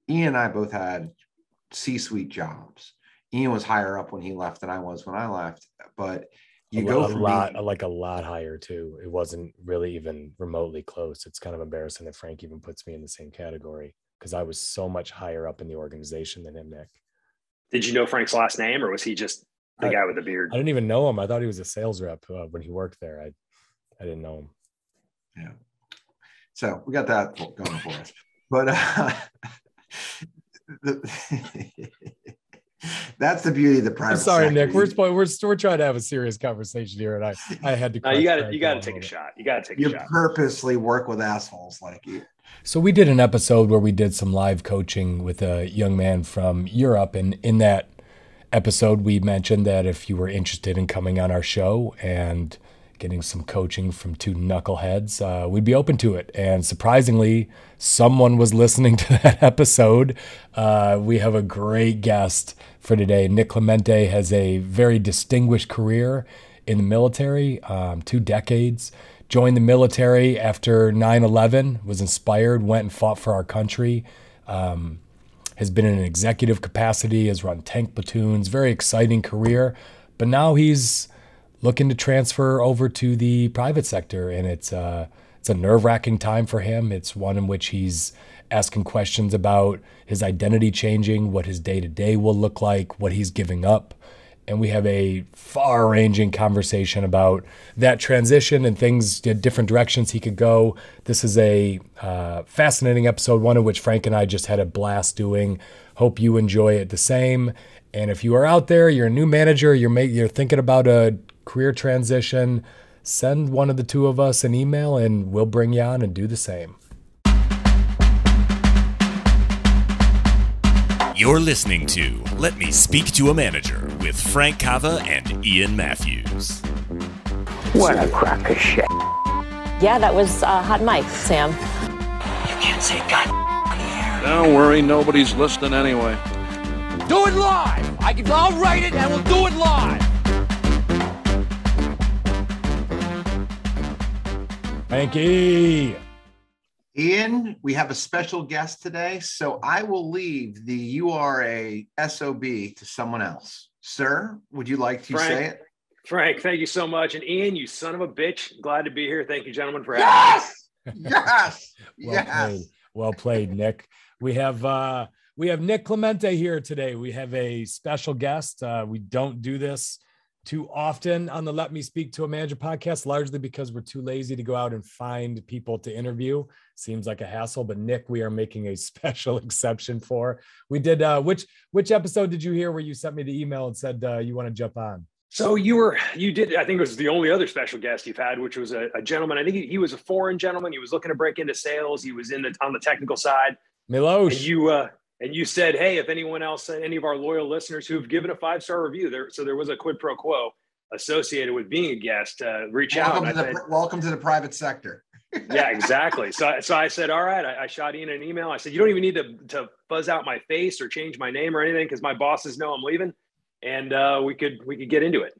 Ian and I both had C-suite jobs. Ian was higher up when he left than I was when I left, but you go from a lot higher too. It wasn't really even remotely close. It's kind of embarrassing that Frank even puts me in the same category because I was so much higher up in the organization than him, Nick. Did you know Frank's last name, or was he just the guy with the beard? I didn't even know him. I thought he was a sales rep when he worked there. I didn't know him. Yeah. So we got that going for us. But that's the beauty of the private. I'm sorry, sector. Nick. We're trying to have a serious conversation here, and I had to. No, you got to take a shot. You got to take a shot. You purposely work with assholes like you. So we did an episode where we did some live coaching with a young man from Europe, and in that episode, we mentioned that if you were interested in coming on our show and getting some coaching from two knuckleheads, we'd be open to it. And surprisingly, someone was listening to that episode. We have a great guest for today. Nick Clemente has a very distinguished career in the military, 2 decades. Joined the military after 9/11, was inspired, went and fought for our country. Has been in an executive capacity, has run tank platoons, very exciting career. But now he's looking to transfer over to the private sector, and it's a nerve-wracking time for him. It's one in which he's asking questions about his identity changing, what his day-to-day will look like, what he's giving up. And we have a far-ranging conversation about that transition and things, different directions he could go. This is a fascinating episode, one of which Frank and I just had a blast doing. Hope you enjoy it the same. And if you are out there, you're a new manager, you're thinking about a career transition, send one of the two of us an email and we'll bring you on and do the same. You're listening to Let Me Speak to a Manager with Frank Cava and Ian Matthews. What a crock of shit. Yeah, that was hot mic, Sam. You can't say God on the air. Don't worry, nobody's listening anyway. Do it live! I'll write it and we'll do it live! Frankie! Ian, we have a special guest today, so I will leave the "you are a SOB" to someone else. Sir, would you like to say it? Frank, thank you so much. And Ian, you son of a bitch, glad to be here. Thank you, gentlemen, for having me. Yes! Well played, Nick. We have Nick Clemente here today. We have a special guest. We don't do this too often on the Let Me Speak to a Manager podcast, largely because we're too lazy to go out and find people to interview. Seems like a hassle, but Nick, we are making a special exception for. We did, which episode did you hear where you sent me the email and said you want to jump on? So you did, I think it was the only other special guest you've had, which was a gentleman. I think he was a foreign gentleman. He was looking to break into sales. He was on the technical side. Milosh. And you said, hey, if anyone else, any of our loyal listeners who've given a 5-star review there, so there was a quid pro quo associated with being a guest, reach out. Welcome to the private sector. Yeah, exactly. So I said, all right, I shot Ian an email. I said, you don't even need to fuzz out my face or change my name or anything, because my bosses know I'm leaving, and we could get into it.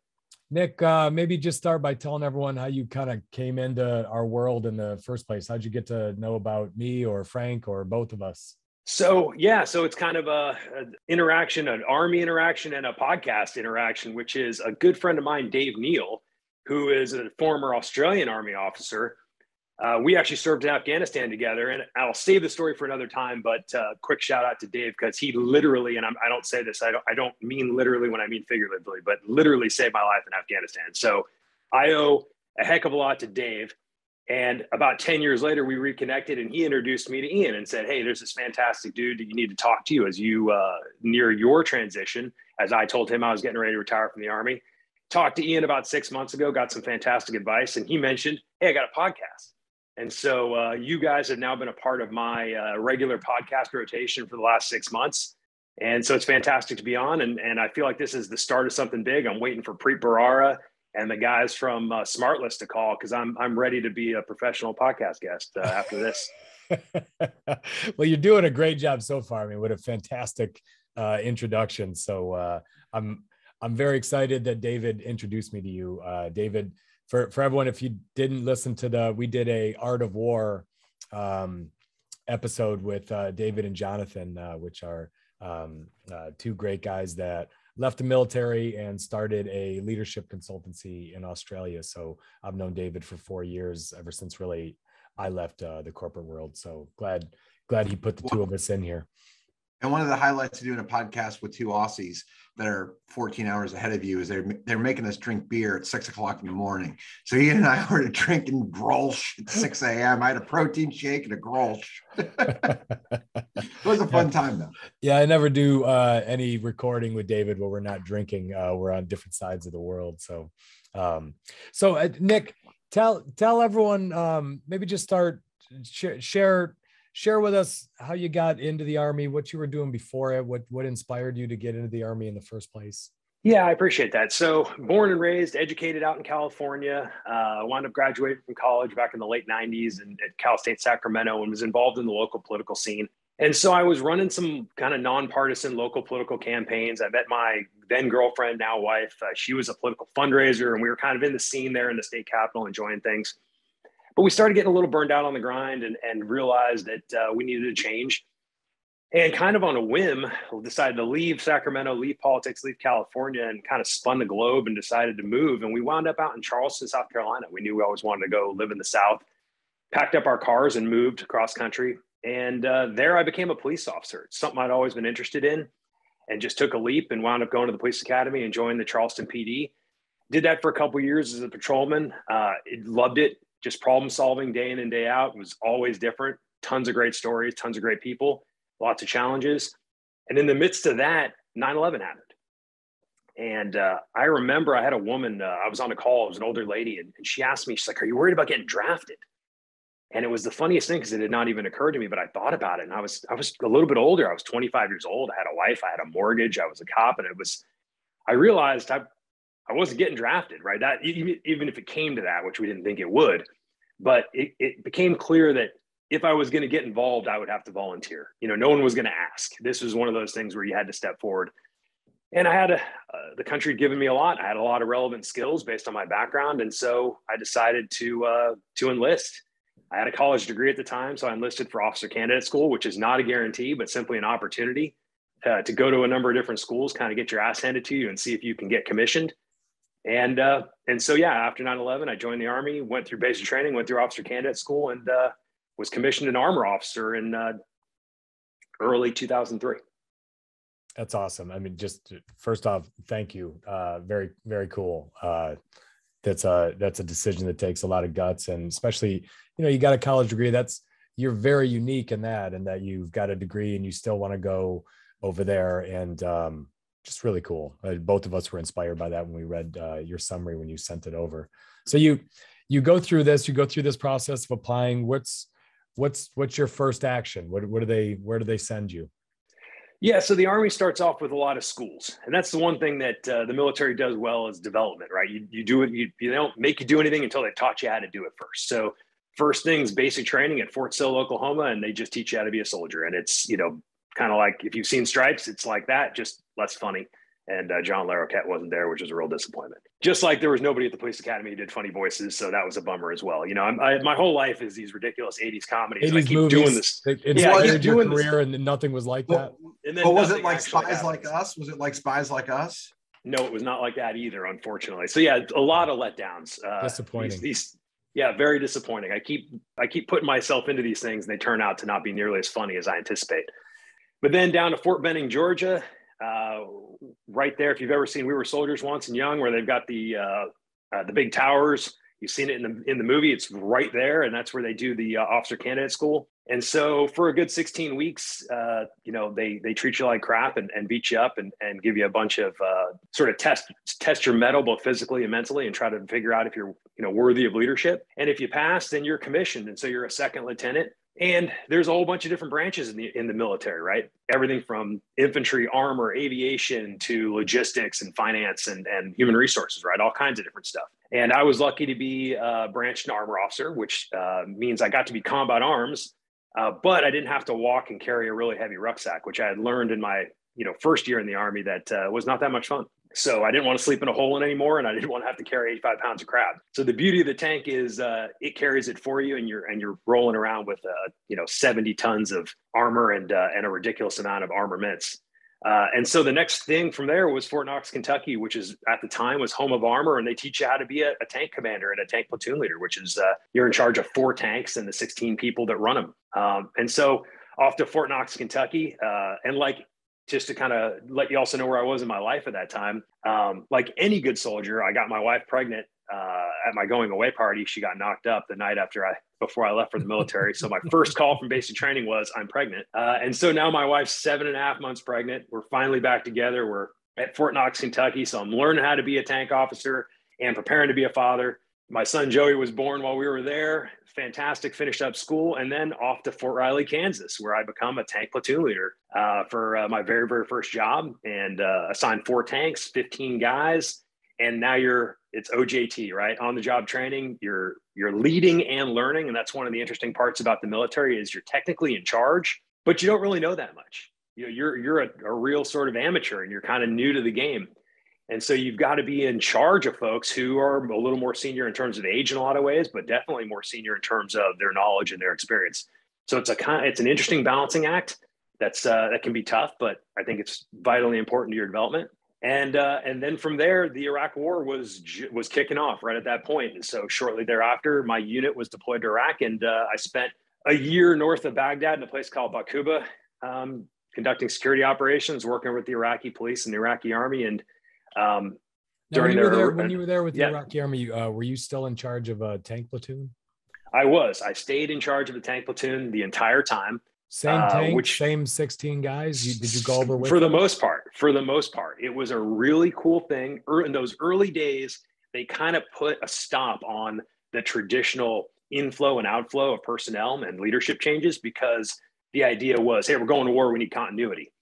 Nick, maybe just start by telling everyone how you kind of came into our world in the first place. How'd you get to know about me or Frank or both of us? So it's kind of an interaction, an Army interaction and a podcast interaction, which is a good friend of mine, Dave Neal, who is a former Australian Army officer. We actually served in Afghanistan together, and I'll save the story for another time, but quick shout out to Dave, because he literally, and I don't say this, I don't mean literally when I mean figuratively, but literally saved my life in Afghanistan. So I owe a heck of a lot to Dave. And about 10 years later, we reconnected, and he introduced me to Ian and said, hey, there's this fantastic dude that you need to talk to as you near your transition. As I told him I was getting ready to retire from the Army. Talked to Ian about 6 months ago, got some fantastic advice. And he mentioned, hey, I got a podcast. And so you guys have now been a part of my regular podcast rotation for the last 6 months. And so it's fantastic to be on. And I feel like this is the start of something big. I'm waiting for Preet Bharara and the guys from SmartList to call, because I'm ready to be a professional podcast guest after this. Well, you're doing a great job so far. I mean, what a fantastic introduction. So I'm very excited that David introduced me to you. David, for everyone, if you didn't listen to we did a Art of War episode with David and Jonathan, which are two great guys that left the military and started a leadership consultancy in Australia. So I've known David for 4 years, ever since really I left the corporate world. So glad he put the two of us in here. And one of the highlights of doing a podcast with two Aussies that are 14 hours ahead of you is they're making us drink beer at 6 o'clock in the morning. So Ian and I were drinking Grolsch at 6 a.m. I had a protein shake and a Grolsch. It was a fun time though. Yeah, I never do any recording with David where we're not drinking. We're on different sides of the world. So, Nick, tell everyone, maybe just start share with us how you got into the Army, what you were doing before it, what inspired you to get into the Army in the first place. Yeah, I appreciate that. So born and raised, educated out in California, wound up graduating from college back in the late 90s and at Cal State Sacramento, and was involved in the local political scene. And so I was running some kind of nonpartisan local political campaigns. I met my then girlfriend, now wife. She was a political fundraiser, and we were kind of in the scene there in the state capitol enjoying things. But we started getting a little burned out on the grind and realized that we needed a change. And kind of on a whim, decided to leave Sacramento, leave politics, leave California, and kind of spun the globe and decided to move. And we wound up out in Charleston, South Carolina. We knew we always wanted to go live in the South, packed up our cars and moved across country. And there I became a police officer. It's something I'd always been interested in, and just took a leap and wound up going to the police academy and joined the Charleston PD. Did that for a couple of years as a patrolman. Loved it. Just problem solving day in and day out. It was always different. Tons of great stories, tons of great people, lots of challenges. And in the midst of that, 9/11 happened. And I remember I had a woman, I was on a call, it was an older lady, and she asked me, she's like, "Are you worried about getting drafted?" And it was the funniest thing because it had not even occurred to me, but I thought about it. And I was a little bit older. I was 25 years old. I had a wife, I had a mortgage, I was a cop. And I realized I wasn't getting drafted, right? That even if it came to that, which we didn't think it would, but it became clear that if I was going to get involved, I would have to volunteer. No one was going to ask. This was one of those things where you had to step forward. And I had the country had given me a lot. I had a lot of relevant skills based on my background. And so I decided to enlist. I had a college degree at the time, so I enlisted for officer candidate school, which is not a guarantee, but simply an opportunity to go to a number of different schools, kind of get your ass handed to you and see if you can get commissioned. And so, yeah, after 9/11, I joined the Army, went through basic training, went through officer candidate school, and was commissioned an armor officer in early 2003. That's awesome. I mean, just first off, thank you. Very, very cool. That's a decision that takes a lot of guts, and especially, you got a college degree. You're very unique in that you've got a degree and you still want to go over there, and just really cool. Both of us were inspired by that when we read your summary when you sent it over. So you go through this process of applying. What's your first action? Where do they send you? Yeah, so the Army starts off with a lot of schools, and that's the one thing that the military does well is development, right? You do it. You don't make you do anything until they taught you how to do it first. So first thing's basic training at Fort Sill, Oklahoma, and they just teach you how to be a soldier. And it's kind of like if you've seen Stripes, it's like that, just less funny. And John Larroquette wasn't there, which was a real disappointment. Just like there was nobody at the police academy who did funny voices, so that was a bummer as well. My whole life is these ridiculous 80s comedies. 80s I keep movies, doing this. Inspired your career, and nothing was like that. And then but was it like Spies Like Us? Was it like Spies Like Us? No, it was not like that either, unfortunately. So yeah, a lot of letdowns. Disappointing. Very disappointing. I keep putting myself into these things, and they turn out to not be nearly as funny as I anticipate. But then down to Fort Benning, Georgia, right there. If you've ever seen We Were Soldiers Once and Young, where they've got the big towers, you've seen it in the movie. It's right there, and that's where they do the officer candidate school. And so for a good 16 weeks, they treat you like crap and beat you up and give you a bunch of sort of test your mettle both physically and mentally, and try to figure out if you're worthy of leadership. And if you pass, then you're commissioned, and so you're a second lieutenant. And there's a whole bunch of different branches in the military, right? Everything from infantry, armor, aviation to logistics and finance and human resources, right? All kinds of different stuff. And I was lucky to be branched an armor officer, which means I got to be combat arms, but I didn't have to walk and carry a really heavy rucksack, which I had learned in my first year in the Army that was not that much fun. So I didn't want to sleep in a hole anymore, and I didn't want to have to carry 85 pounds of crap. So the beauty of the tank is it carries it for you, and you're rolling around with 70 tons of armor and a ridiculous amount of armaments. And so the next thing from there was Fort Knox, Kentucky, which is at the time was home of armor, and they teach you how to be a tank commander and a tank platoon leader, which is you're in charge of 4 tanks and the 16 people that run them. And so off to Fort Knox, Kentucky, and just to kind of let you also know where I was in my life at that time. Like any good soldier, I got my wife pregnant at my going away party. She got knocked up the night before I left for the military. So my first call from basic training was, I'm pregnant. And so now my wife's 7.5 months pregnant. We're finally back together. We're at Fort Knox, Kentucky. So I'm learning how to be a tank officer and preparing to be a father. My son Joey was born while we were there. Fantastic, finished up school, and then off to Fort Riley, Kansas, where I become a tank platoon leader for my very, very first job, and assigned 4 tanks, 15 guys, and now it's OJT, right? On the job training, you're leading and learning, and that's one of the interesting parts about the military is you're technically in charge, but you don't really know that much. You're a real sort of amateur, and you're kind of new to the game. And so you've got to be in charge of folks who are a little more senior in terms of age in a lot of ways, but definitely more senior in terms of their knowledge and their experience. So it's an interesting balancing act that can be tough, but I think it's vitally important to your development. And then from there, the Iraq War was kicking off right at that point. And so shortly thereafter, my unit was deployed to Iraq, and I spent a year north of Baghdad in a place called Baquba, conducting security operations, working with the Iraqi police and the Iraqi army. And when you were there with the Iraqi army, were you still in charge of a tank platoon? I stayed in charge of the tank platoon the entire time. Same tank, same 16 guys. Did you go over with for the most part? It was a really cool thing. In those early days, they kind of put a stop on the traditional inflow and outflow of personnel and leadership changes, because the idea was, hey, we're going to war, we need continuity.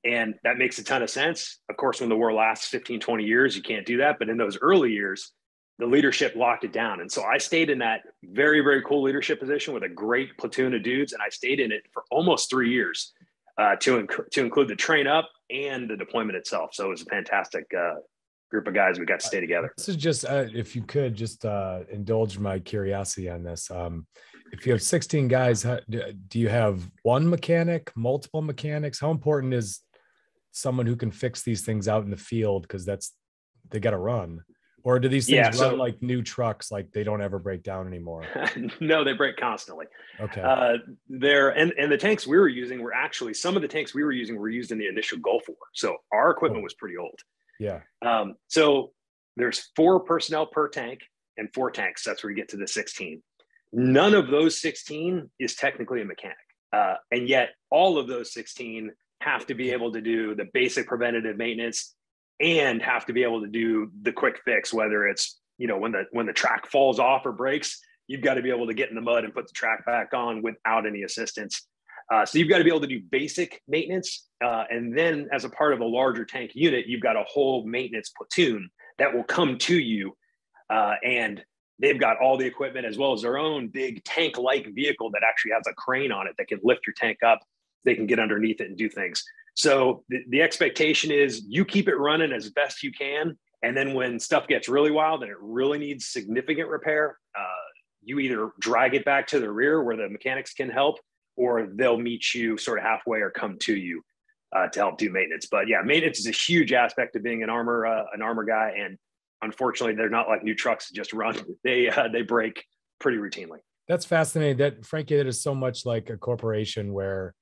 And that makes a ton of sense. Of course, when the war lasts 15, 20 years, you can't do that. But in those early years, the leadership locked it down. And so I stayed in that very, very cool leadership position with a great platoon of dudes. And I stayed in it for almost 3 years to include the train up and the deployment itself. So it was a fantastic group of guys. We got to stay together. This is just, if you could just indulge my curiosity on this. If you have 16 guys, do you have one mechanic, multiple mechanics? How important is someone who can fix these things out in the field? Because they got to run. Or do these things run like new trucks, like they don't ever break down anymore? No, they break constantly. Okay. And the tanks we were using were actually, some of the tanks we were used in the initial Gulf War. So our equipment was pretty old. Yeah. So there's 4 personnel per tank and 4 tanks. That's where you get to the 16. None of those 16 is technically a mechanic. And yet all of those 16 have to be able to do the basic preventative maintenance and have to be able to do the quick fix, whether it's, when the track falls off or breaks, you've got to be able to get in the mud and put the track back on without any assistance. So you've got to be able to do basic maintenance. And then as a part of a larger tank unit, you've got a whole maintenance platoon that will come to you. And they've got all the equipment as well as their own big tank-like vehicle that actually has a crane on it that can lift your tank up. They can get underneath it and do things. So the expectation is you keep it running as best you can. And then when stuff gets really wild and it really needs significant repair, you either drag it back to the rear where the mechanics can help, or they'll meet you sort of halfway or come to you to help do maintenance. But yeah, maintenance is a huge aspect of being an armor guy. And unfortunately, they're not like new trucks that just run. They break pretty routinely. That's fascinating. That, frankly, that is so much like a corporation where,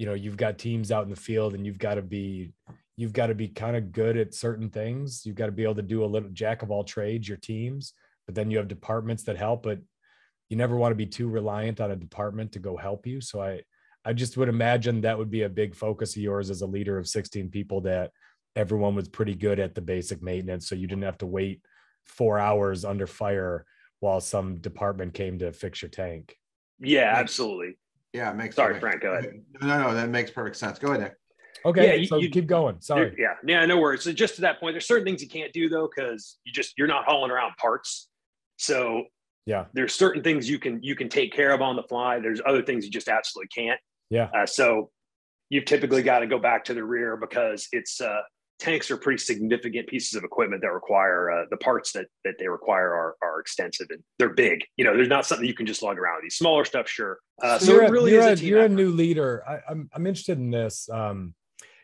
you've got teams out in the field and you've got to be kind of good at certain things. You've got to be able to do a little jack of all trades, your teams, but then you have departments that help, but you never want to be too reliant on a department to go help you. So I just would imagine that would be a big focus of yours as a leader of 16 people, that everyone was pretty good at the basic maintenance. So you didn't have to wait 4 hours under fire while some department came to fix your tank. Yeah, absolutely. Yeah, it makes. Sorry, Frank. Go ahead. No, that makes perfect sense. Go ahead, Nick. Okay, so keep going. Sorry. Yeah, no worries. So just to that point, there's certain things you can't do though, because you're not hauling around parts. So yeah, there's certain things you can take care of on the fly. There's other things you just absolutely can't. Yeah. So you've typically got to go back to the rear because it's tanks are pretty significant pieces of equipment that require the parts that they require are extensive, and they're big. There's not something you can just lug around. These smaller stuff, sure. So it really is a team you're effort. a new leader. I'm interested in this.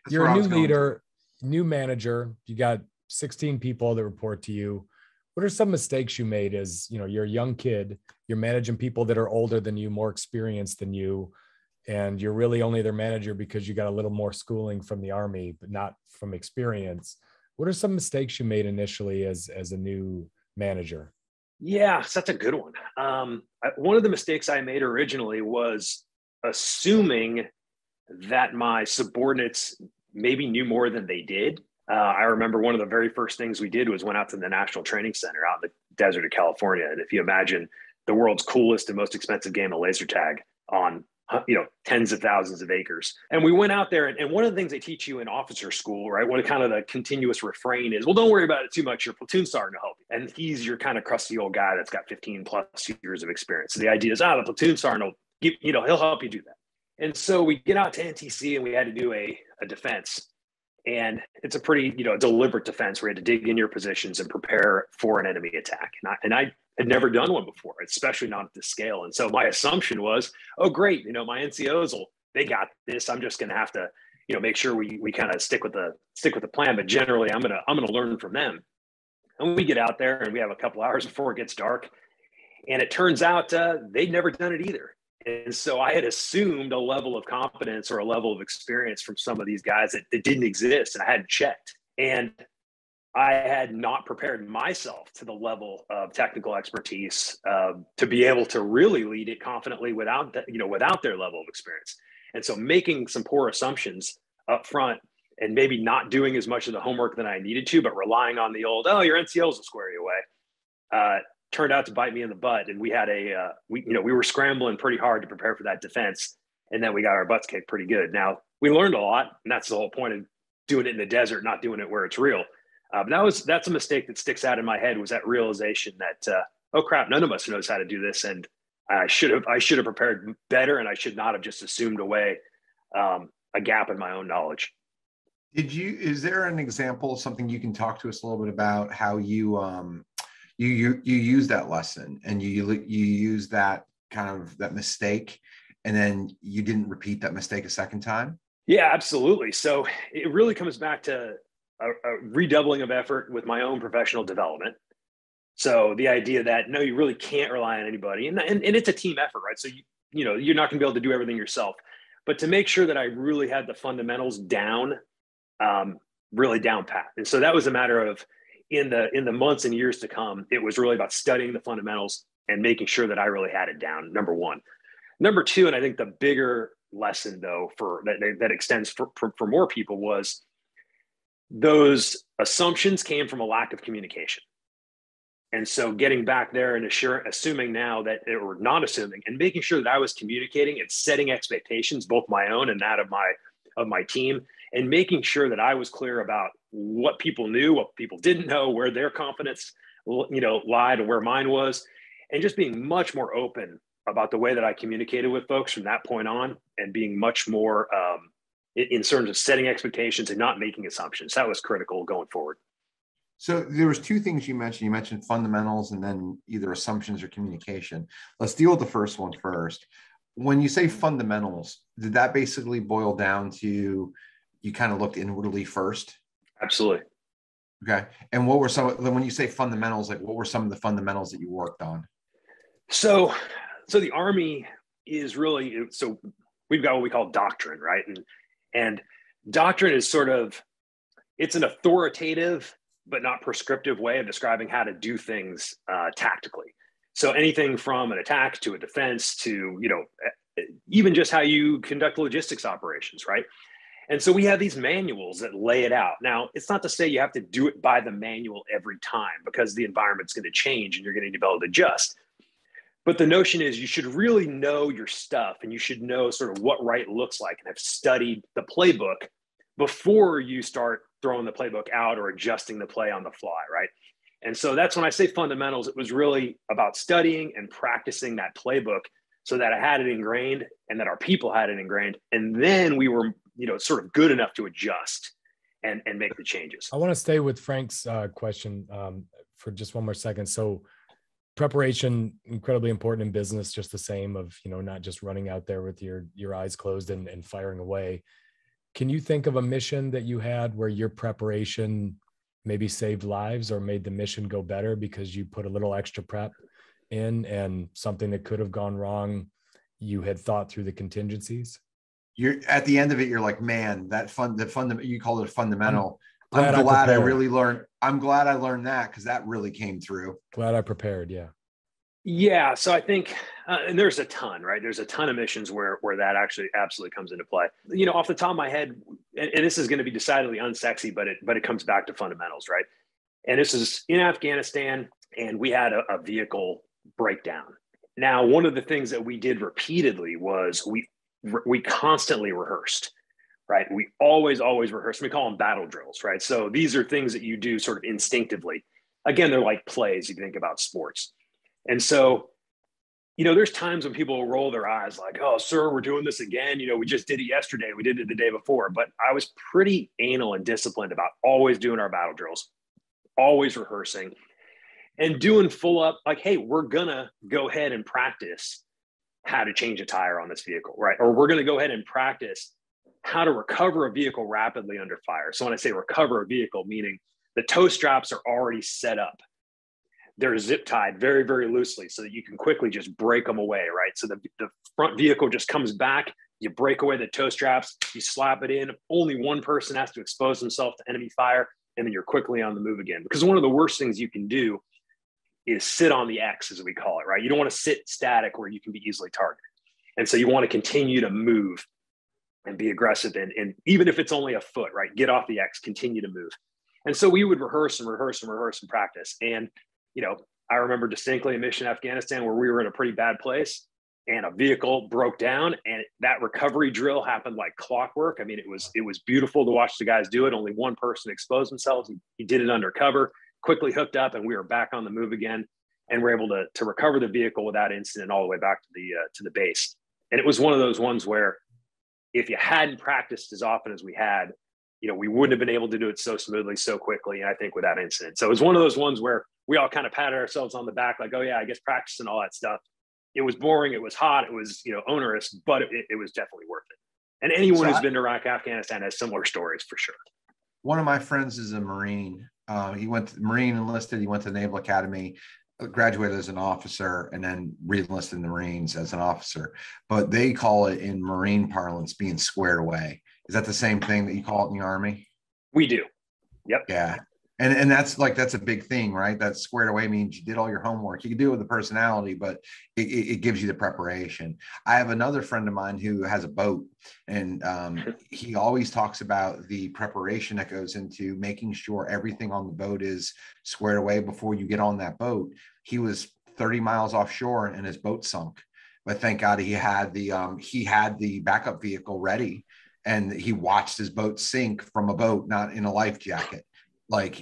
You're a new leader, new manager. You got 16 people that report to you. What are some mistakes you made as, you're a young kid, you're managing people that are older than you, more experienced than you, and you're really only their manager because you got a little more schooling from the Army, but not from experience. What are some mistakes you made initially as a new manager? Yeah, so that's a good one. One of the mistakes I made originally was assuming that my subordinates maybe knew more than they did. I remember one of the very first things we did was went out to the National Training Center out in the desert of California. And if you imagine the world's coolest and most expensive game of laser tag on, tens of thousands of acres. And we went out there, and one of the things they teach you in officer school, right? What kind of the continuous refrain is, well, don't worry about it too much. Your platoon sergeant will help you. And he's your kind of crusty old guy that's got 15 plus years of experience. So the idea is, the platoon sergeant will he'll help you do that. And so we get out to NTC and we had to do a defense. And it's a pretty, deliberate defense where you had to dig in your positions and prepare for an enemy attack. And I had never done one before, especially not at this scale. And so my assumption was, oh, great, my NCOs they got this. I'm just going to have to, make sure we kind of stick with the plan. But generally, I'm gonna learn from them. And we get out there and we have a couple hours before it gets dark. And it turns out they'd never done it either. And so I had assumed a level of competence or a level of experience from some of these guys that didn't exist, and I hadn't checked. And I had not prepared myself to the level of technical expertise to be able to really lead it confidently without their level of experience. And so making some poor assumptions up front and maybe not doing as much of the homework that I needed to, but relying on the old, your NCOs will square you away, turned out to bite me in the butt. And we had we were scrambling pretty hard to prepare for that defense. And then we got our butts kicked pretty good. Now we learned a lot, and that's the whole point of doing it in the desert, not doing it where it's real. But that's a mistake that sticks out in my head, was that realization that, oh crap, none of us knows how to do this. And I should have prepared better, and I should not have just assumed away a gap in my own knowledge. Is there an example, something you can talk to us a little bit about how you use that lesson and you use that kind of that mistake, and then you didn't repeat that mistake a second time? Yeah, absolutely. So it really comes back to a redoubling of effort with my own professional development. So the idea that, no, you really can't rely on anybody, and it's a team effort, right? So you're not going to be able to do everything yourself, but to make sure that I really had the fundamentals down, really down pat. And so that was a matter of, in the months and years to come, it was really about studying the fundamentals and making sure that I really had it down. Number one. Number two, and I think the bigger lesson though that extends for more people, was those assumptions came from a lack of communication. And so getting back there and assuming now that they were not assuming, and making sure that I was communicating and setting expectations, both my own and that of my team, and making sure that I was clear about what people knew, what people didn't know, where their confidence, lied, and where mine was, and just being much more open about the way that I communicated with folks from that point on, and being much more in terms of setting expectations and not making assumptions. That was critical going forward. So there was two things you mentioned. You mentioned fundamentals and then either assumptions or communication. Let's deal with the first one first. When you say fundamentals, did that basically boil down to you kind of looked inwardly first? Absolutely. Okay. And what were when you say fundamentals, like what were some of the fundamentals that you worked on? So the Army is really, so we've got what we call doctrine, right? And doctrine is it's an authoritative but not prescriptive way of describing how to do things tactically. So anything from an attack to a defense to, even just how you conduct logistics operations, right? And so we have these manuals that lay it out. Now, it's not to say you have to do it by the manual every time, because the environment's going to change and you're going to be able to adjust. But the notion is you should really know your stuff, and you should know sort of what right looks like and have studied the playbook before you start throwing the playbook out or adjusting the play on the fly, right? And so that's when I say fundamentals, it was really about studying and practicing that playbook so that I had it ingrained and that our people had it ingrained. And then we were, sort of good enough to adjust and make the changes. I want to stay with Frank's question for just one more second. So preparation, incredibly important in business, just the same of, not just running out there with your eyes closed and firing away. Can you think of a mission that you had where your preparation maybe saved lives or made the mission go better because you put a little extra prep in, and something that could have gone wrong, you had thought through the contingencies? You're at the end of it, you're like, man, you call it a fundamental. I'm glad I'm glad I learned that, because that really came through. Glad I prepared. Yeah. Yeah. So I think, and there's a ton, right? There's a ton of missions where that actually absolutely comes into play. Off the top of my head, and this is going to be decidedly unsexy, but it comes back to fundamentals, right? And this is in Afghanistan, and we had a vehicle breakdown. Now, one of the things that we did repeatedly was we constantly rehearsed, right? We always rehearsed. We call them battle drills, right? So these are things that you do sort of instinctively. Again, they're like plays if you think about sports. And so, there's times when people will roll their eyes like, oh, sir, we're doing this again. We just did it yesterday. We did it the day before. But I was pretty anal and disciplined about always doing our battle drills, always rehearsing, and doing full up like, hey, we're going to go ahead and practice how to change a tire on this vehicle, right? Or we're going to go ahead and practice how to recover a vehicle rapidly under fire. So when I say recover a vehicle, meaning the tow straps are already set up. They're zip tied very, very loosely so that you can quickly just break them away, right? So the front vehicle just comes back, you break away the tow straps, you slap it in. Only one person has to expose himself to enemy fire, and then you're quickly on the move again. Because one of the worst things you can do is sit on the X, as we call it, right? You don't want to sit static where you can be easily targeted. And so you want to continue to move and be aggressive. And even if it's only a foot, right? Get off the X, continue to move. And so we would rehearse and practice. And I remember distinctly a mission in Afghanistan where we were in a pretty bad place and a vehicle broke down, and that recovery drill happened like clockwork. I mean, it was beautiful to watch the guys do it. Only one person exposed themselves. He did it undercover, quickly hooked up, and we were back on the move again, and we're able to recover the vehicle without incident all the way back to the base. And it was one of those ones where if you hadn't practiced as often as we had, we wouldn't have been able to do it so smoothly, so quickly, and I think without incident. So it was one of those ones where we all kind of patted ourselves on the back like, oh yeah, I guess practice and all that stuff. It was boring. It was hot. It was, onerous, but it was definitely worth it. And anyone who's been to Iraq, Afghanistan has similar stories for sure. One of my friends is a Marine. He went to the Marine, enlisted. He went to the Naval Academy, graduated as an officer, and then re-enlisted in the Marines as an officer. But they call it in Marine parlance being squared away. Is that the same thing that you call it in the Army? We do. Yep. Yeah. And that's a big thing, right? That squared away means you did all your homework. You can do it with the personality, but it gives you the preparation. I have another friend of mine who has a boat, and he always talks about the preparation that goes into making sure everything on the boat is squared away before you get on that boat. He was 30 miles offshore and his boat sunk, but thank God he had the backup vehicle ready, and he watched his boat sink from a boat, not in a life jacket. But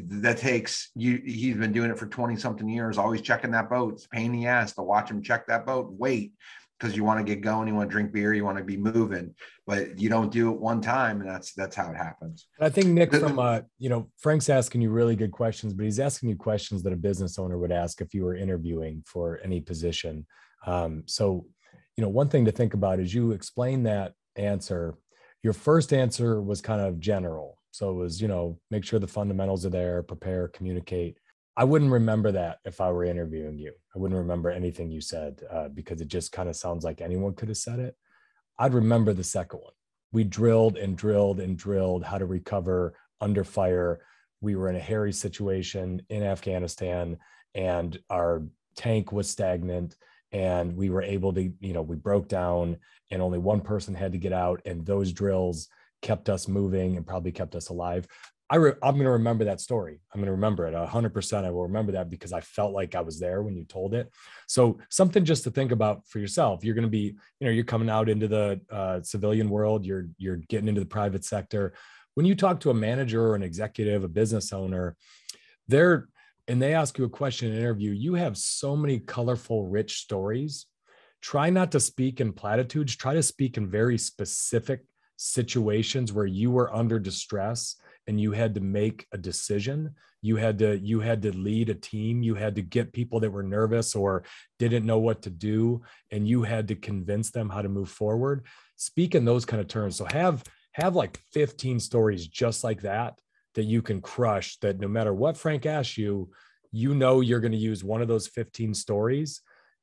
that takes you. He's been doing it for 20 something years, always checking that boat. It's a pain in the ass to watch him check that boat, wait, because you want to get going, you want to drink beer, you want to be moving, but you don't do it one time, and that's how it happens. I think Nick, from Frank's asking you really good questions, but he's asking you questions that a business owner would ask if you were interviewing for any position. So one thing to think about is you explain that answer. Your first answer was kind of general. So it was, make sure the fundamentals are there, prepare, communicate. I wouldn't remember that if I were interviewing you. I wouldn't remember anything you said because it just kind of sounds like anyone could have said it. I'd remember the second one. We drilled and drilled and drilled how to recover under fire. We were in a hairy situation in Afghanistan, and our tank was stagnant, and we were able to, we broke down, and only one person had to get out, and those drills kept us moving and probably kept us alive. I'm going to remember that story. I'm going to remember it 100%. I will remember that because I felt like I was there when you told it. So something just to think about for yourself. You're going to be, you're coming out into the civilian world. You're getting into the private sector. When you talk to a manager or an executive, a business owner, and they ask you a question in an interview, you have so many colorful, rich stories. Try not to speak in platitudes. Try to speak in very specific situations where you were under distress and you had to make a decision. You had to lead a team. You had to get people that were nervous or didn't know what to do, and you had to convince them how to move forward. Speak in those kind of terms. So have like 15 stories just like that you can crush, that no matter what Frank asks you, you know you're going to use one of those 15 stories,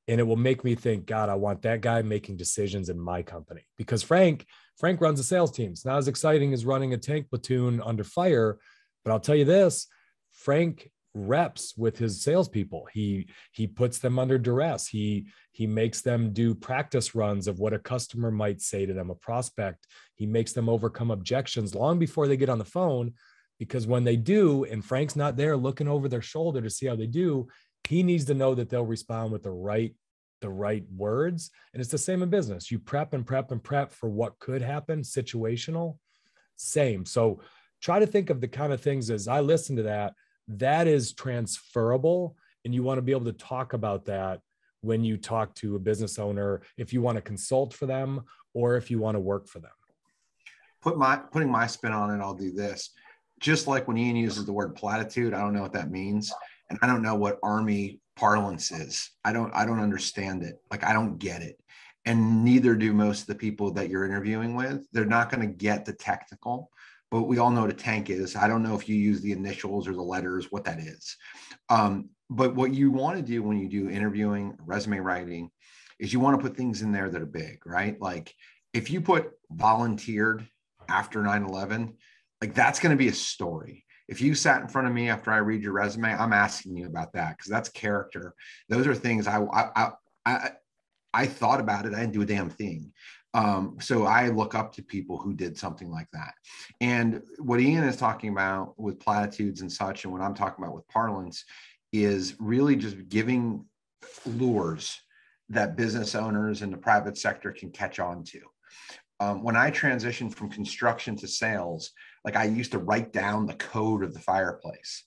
and it will make me think, God, I want that guy making decisions in my company. Because Frank runs a sales team. It's not as exciting as running a tank platoon under fire, but I'll tell you this, Frank reps with his salespeople. He puts them under duress. He makes them do practice runs of what a customer might say to them, a prospect. He makes them overcome objections long before they get on the phone, because when they do, and Frank's not there looking over their shoulder to see how they do, he needs to know that they'll respond with the right words. And it's the same in business. You prep and prep and prep for what could happen, situational, same. So try to think of the kind of things, as I listen to that is transferable. And you want to be able to talk about that when you talk to a business owner, if you want to consult for them or if you want to work for them. Putting my spin on it, I'll do this. Just like when Ian uses the word platitude, I don't know what that means. And I don't know what Army parlance is. I don't understand it. Like, I don't get it. And neither do most of the people that you're interviewing with. They're not going to get the technical, but we all know what a tank is. I don't know if you use the initials or the letters, what that is. But what you want to do when you do interviewing, resume writing, is you want to put things in there that are big, right? Like if you put volunteered after 9/11, like that's going to be a story. If you sat in front of me after I read your resume, I'm asking you about that, because that's character. Those are things I thought about it. I didn't do a damn thing. So I look up to people who did something like that. And what Ian is talking about with platitudes and such, and what I'm talking about with parlance, is really just giving lures that business owners in the private sector can catch on to. When I transitioned from construction to sales, like I used to write down the code of the fireplace,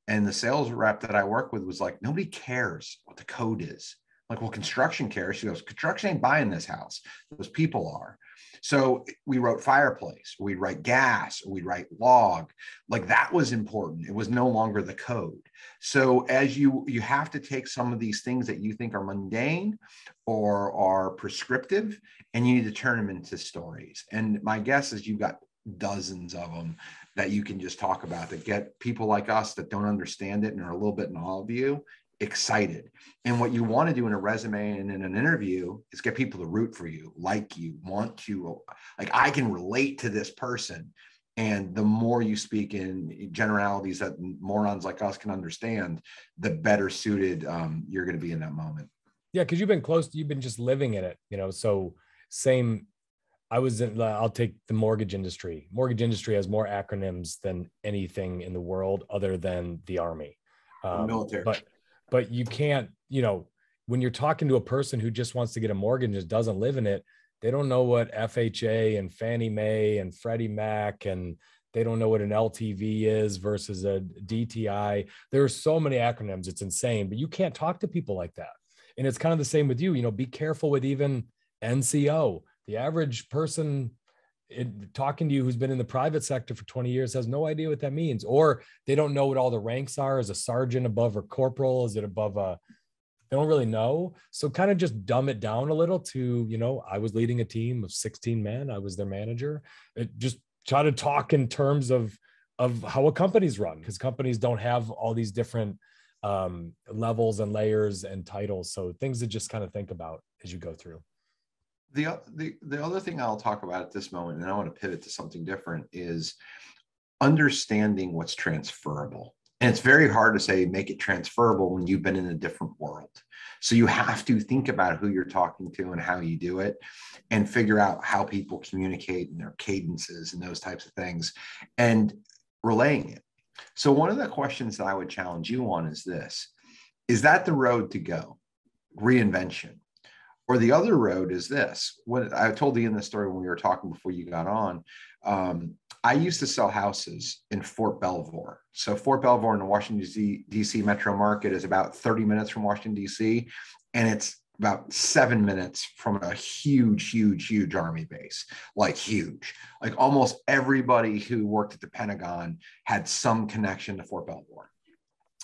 and the sales rep that I work with was like, nobody cares what the code is. Like, well, construction cares. She goes, construction ain't buying this house. Those people are. So we wrote fireplace, we'd write gas, we'd write log. Like that was important. It was no longer the code. So as you have to take some of these things that you think are mundane or are prescriptive, and you need to turn them into stories. And my guess is you've got dozens of them that you can just talk about, that get people like us that don't understand it and are a little bit in awe of you excited. And what you want to do in a resume and in an interview is get people to root for you, like you, want to, like, I can relate to this person. And the more you speak in generalities that morons like us can understand, the better suited you're going to be in that moment. Yeah, because you've been just living in it, so same. I'll take the mortgage industry. Mortgage industry has more acronyms than anything in the world other than the Army. Military. But you can't, when you're talking to a person who just wants to get a mortgage and just doesn't live in it, they don't know what FHA and Fannie Mae and Freddie Mac, and they don't know what an LTV is versus a DTI. There are so many acronyms. It's insane, but you can't talk to people like that. And it's kind of the same with you, be careful with even NCO. The average person talking to you who's been in the private sector for 20 years has no idea what that means, or they don't know what all the ranks are. Is a sergeant above a corporal? Is it above they don't really know. So kind of just dumb it down a little to, I was leading a team of 16 men. I was their manager. Just try to talk in terms of how a company's run, because companies don't have all these different levels and layers and titles. So things to just kind of think about as you go through. The other thing I'll talk about at this moment, and I want to pivot to something different, is understanding what's transferable. And it's very hard to say make it transferable when you've been in a different world. So you have to think about who you're talking to and how you do it, and figure out how people communicate and their cadences and those types of things, and relaying it. So one of the questions that I would challenge you on is this: is that the road to go? Reinvention. Or the other road is this. When I told Ian this story when we were talking before you got on, I used to sell houses in Fort Belvoir. So Fort Belvoir in the Washington, D.C. metro market is about 30 minutes from Washington, D.C. And it's about 7 minutes from a huge army base, like huge. Like almost everybody who worked at the Pentagon had some connection to Fort Belvoir.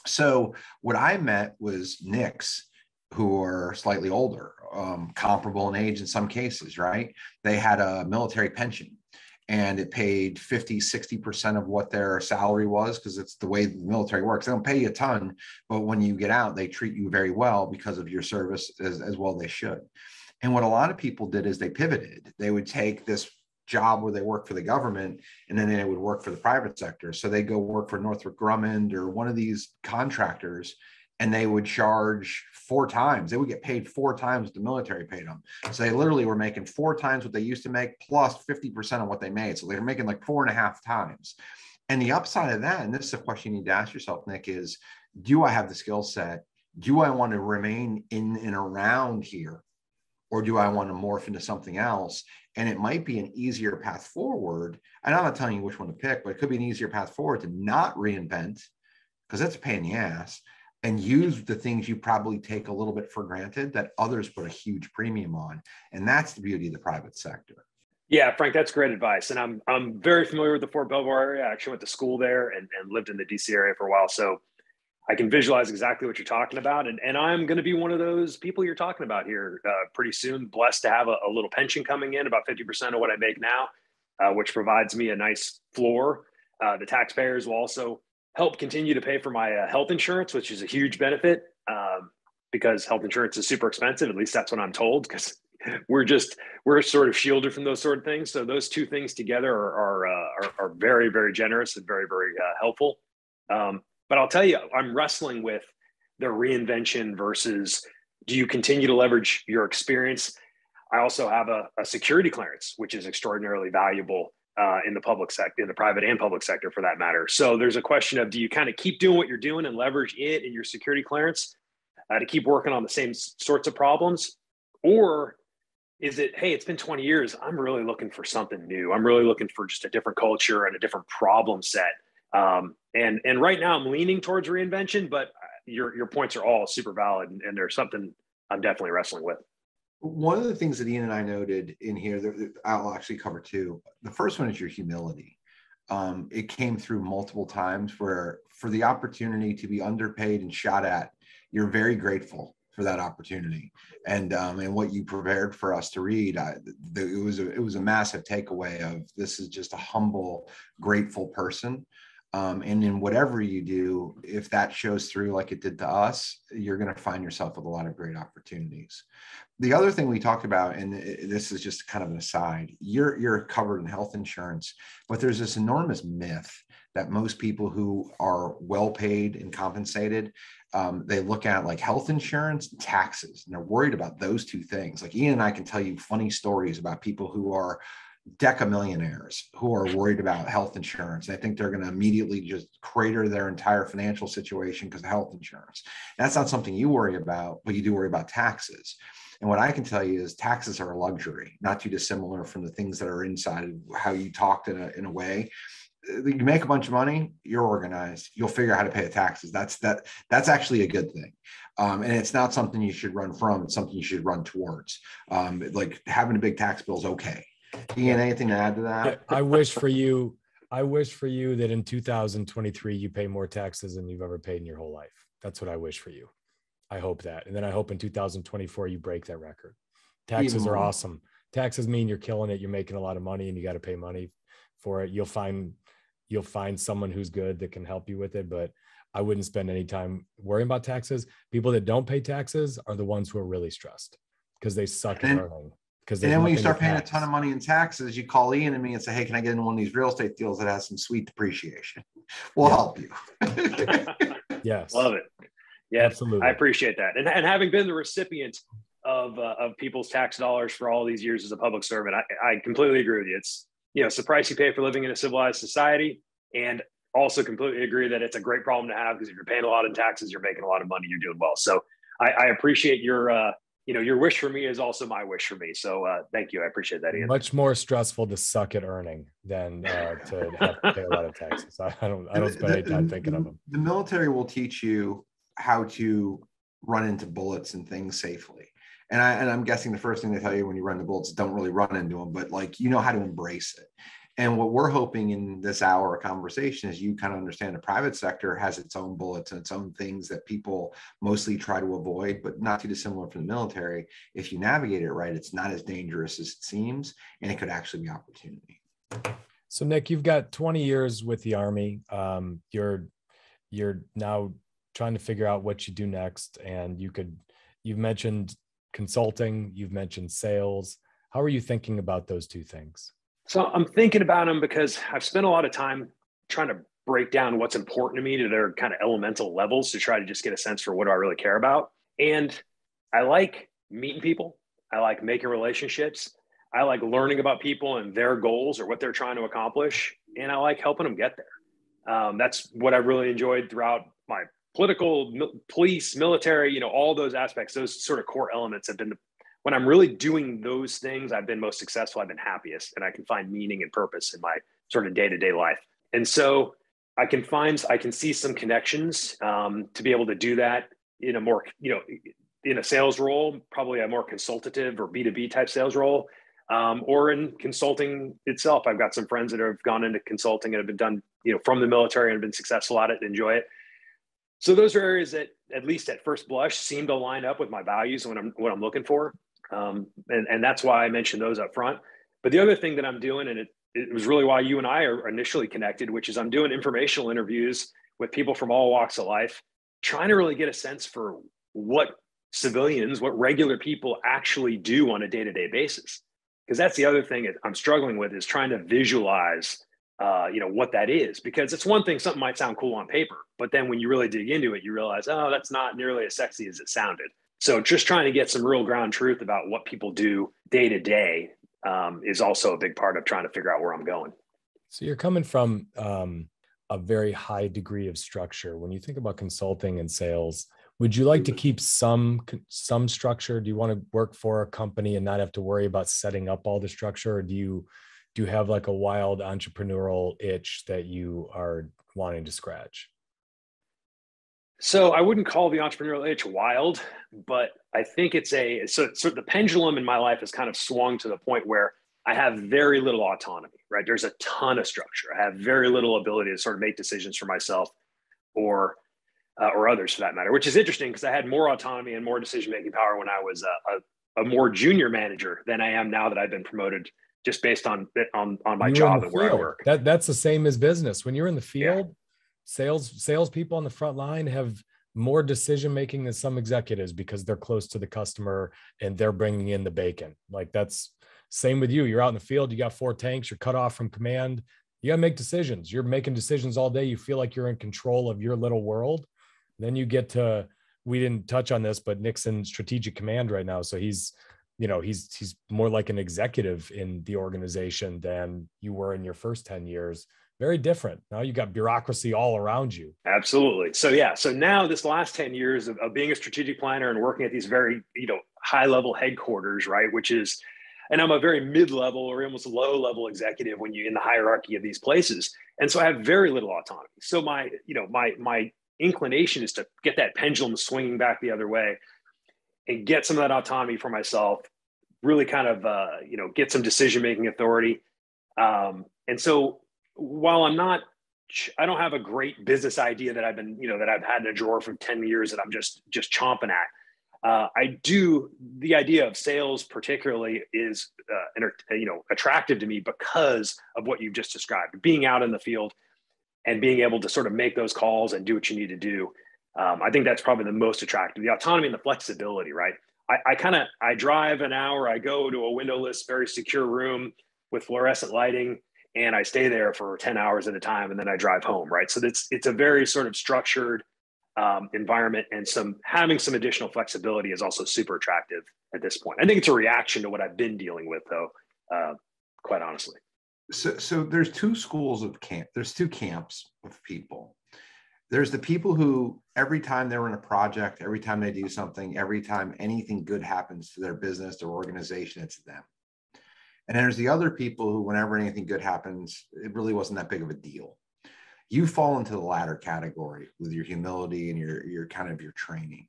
So what I met was Nicks, who are slightly older, comparable in age in some cases, right? They had a military pension, and it paid 50-60% of what their salary was, because it's the way the military works. They don't pay you a ton, but when you get out, they treat you very well because of your service, as well they should. And what a lot of people did is they pivoted. They would take this job where they work for the government, and then they would work for the private sector. So they go work for Northrop Grumman or one of these contractors, and they would charge 4 times. They would get paid 4 times what the military paid them. So they literally were making 4 times what they used to make, plus 50% of what they made. So they were making like 4.5 times. And the upside of that, and this is a question you need to ask yourself, Nick, is do I have the skill set? Do I want to remain in and around here? Or do I want to morph into something else? And it might be an easier path forward. And I'm not telling you which one to pick, but it could be an easier path forward to not reinvent, because that's a pain in the ass, and use the things you probably take a little bit for granted that others put a huge premium on. And that's the beauty of the private sector. Yeah, Frank, that's great advice. And I'm very familiar with the Fort Belvoir area. I actually went to school there and lived in the DC area for a while. So I can visualize exactly what you're talking about. And I'm going to be one of those people you're talking about here pretty soon. Blessed to have a little pension coming in, about 50% of what I make now, which provides me a nice floor. The taxpayers will also help continue to pay for my health insurance, which is a huge benefit because health insurance is super expensive. At least that's what I'm told, because we're sort of shielded from those sort of things. So those two things together are very, very generous and very, very helpful. But I'll tell you, I'm wrestling with the reinvention versus do you continue to leverage your experience? I also have a security clearance, which is extraordinarily valuable in the public sector, in the private and public sector for that matter. So there's a question of, do you kind of keep doing what you're doing and leverage it in your security clearance to keep working on the same sorts of problems? Or is it, hey, it's been 20 years. I'm really looking for something new. I'm really looking for just a different culture and a different problem set. And right now I'm leaning towards reinvention, but your points are all super valid. And there's something I'm definitely wrestling with. One of the things that Ian and I noted in here, that I'll actually cover too. The first one is your humility. It came through multiple times where for the opportunity to be underpaid and shot at, you're very grateful for that opportunity. And what you prepared for us to read, it was a massive takeaway of this is just a humble, grateful person. And in whatever you do, if that shows through like it did to us, you're going to find yourself with a lot of great opportunities. The other thing we talked about, and this is just kind of an aside, you're covered in health insurance, but there's this enormous myth that most people who are well paid and compensated, they look at like health insurance and taxes, and they're worried about those two things. Like Ian and I can tell you funny stories about people who are decamillionaires who are worried about health insurance. They think they're going to immediately just crater their entire financial situation because of health insurance. That's not something you worry about, but you do worry about taxes. And what I can tell you is taxes are a luxury, not too dissimilar from the things that are inside of how you talked in a way. You make a bunch of money, you're organized, you'll figure out how to pay the taxes. That's actually a good thing. And it's not something you should run from, it's something you should run towards. Like having a big tax bill is okay. Ian, anything to add to that? I wish for you that in 2023 you pay more taxes than you've ever paid in your whole life. That's what I wish for you. I hope that. And then I hope in 2024 you break that record. Taxes are awesome. Taxes mean you're killing it. You're making a lot of money and you got to pay money for it. You'll find someone who's good that can help you with it, but I wouldn't spend any time worrying about taxes. People that don't pay taxes are the ones who are really stressed because they suck at earning. And then when you start paying a ton of money in taxes, you call Ian and me and say, hey, can I get in one of these real estate deals that has some sweet depreciation? We'll help you. Yes. Love it. Yeah, absolutely. I appreciate that. And having been the recipient of people's tax dollars for all these years as a public servant, I completely agree with you. It's, it's the price you pay for living in a civilized society. And also completely agree that it's a great problem to have because if you're paying a lot in taxes, you're making a lot of money, you're doing well. So I appreciate your wish for me is also my wish for me. So thank you. I appreciate that, Ian. Much more stressful to suck at earning than to have to pay a lot of taxes. I don't spend any time thinking of them. The military will teach you how to run into bullets and things safely. And I'm guessing the first thing they tell you when you run the bullets, don't really run into them, but like, you know how to embrace it. And what we're hoping in this hour of conversation is you kind of understand the private sector has its own bullets and its own things that people mostly try to avoid, but not too dissimilar from the military. If you navigate it right, it's not as dangerous as it seems, and it could actually be opportunity. So Nick, you've got 20 years with the Army. You're now trying to figure out what you do next. And you've mentioned consulting, you've mentioned sales. How are you thinking about those two things? So I'm thinking about them because I've spent a lot of time trying to break down what's important to me to their kind of elemental levels to try to just get a sense for what do I really care about. And I like meeting people. I like making relationships. I like learning about people and their goals or what they're trying to accomplish. And I like helping them get there. That's what I really enjoyed throughout my political, police, military, all those aspects, those sort of core elements have been when I'm really doing those things, I've been most successful. I've been happiest, and I can find meaning and purpose in my sort of day-to-day life. And so I can see some connections to be able to do that in a more, in a sales role, probably a more consultative or B2B type sales role, or in consulting itself. I've got some friends that have gone into consulting and have been done, from the military and have been successful at it and enjoy it. So those are areas that, at least at first blush, seem to line up with my values and what I'm looking for. And that's why I mentioned those up front. But the other thing that I'm doing, and it was really why you and I are initially connected, which is I'm doing informational interviews with people from all walks of life, trying to really get a sense for what regular people actually do on a day-to-day basis. Because that's the other thing I'm struggling with, is trying to visualize what that is. Because it's one thing, something might sound cool on paper, but then when you really dig into it, you realize, oh, that's not nearly as sexy as it sounded. So just trying to get some real ground truth about what people do day to day is also a big part of trying to figure out where I'm going. So you're coming from a very high degree of structure. When you think about consulting and sales, would you like to keep some structure? Do you want to work for a company and not have to worry about setting up all the structure? Or do you have like a wild entrepreneurial itch that you are wanting to scratch? So I wouldn't call the entrepreneurial itch wild, but I think so the pendulum in my life has kind of swung to the point where I have very little autonomy, right? There's a ton of structure. I have very little ability to sort of make decisions for myself or others for that matter, which is interesting because I had more autonomy and more decision-making power when I was a more junior manager than I am now that I've been promoted, just based on my job and where I work. That's the same as business. When you're in the field, sales people on the front line have more decision making than some executives because they're close to the customer and they're bringing in the bacon. Like that's same with you. You're out in the field, you got 4 tanks, you're cut off from command. You got to make decisions. You're making decisions all day. You feel like you're in control of your little world. Then you get to, we didn't touch on this, but Nick's in strategic command right now. So he's more like an executive in the organization than you were in your first 10 years. Very different. Now you got bureaucracy all around you. Absolutely. So now this last 10 years of being a strategic planner and working at these very, high level headquarters, right? And I'm a very mid-level or almost low-level executive when you're in the hierarchy of these places. And so I have very little autonomy. So my inclination is to get that pendulum swinging back the other way and get some of that autonomy for myself, really kind of, get some decision-making authority. And so while I don't have a great business idea that I've been, that I've had in a drawer for 10 years that I'm just chomping at. The idea of sales particularly is, attractive to me because of what you've just described, being out in the field and being able to sort of make those calls and do what you need to do. I think that's probably the most attractive, the autonomy and the flexibility, right? I drive an hour, I go to a windowless, very secure room with fluorescent lighting, and I stay there for 10 hours at a time, and then I drive home, right? So it's a very sort of structured environment, and having some additional flexibility is also super attractive at this point. I think it's a reaction to what I've been dealing with, though, quite honestly. So there's 2 schools of camp. There's 2 camps of people. There's the people who every time they're in a project, every time they do something, every time anything good happens to their business, their organization, it's them. And there's the other people who, whenever anything good happens, it really wasn't that big of a deal. You fall into the latter category with your humility and your kind of your training.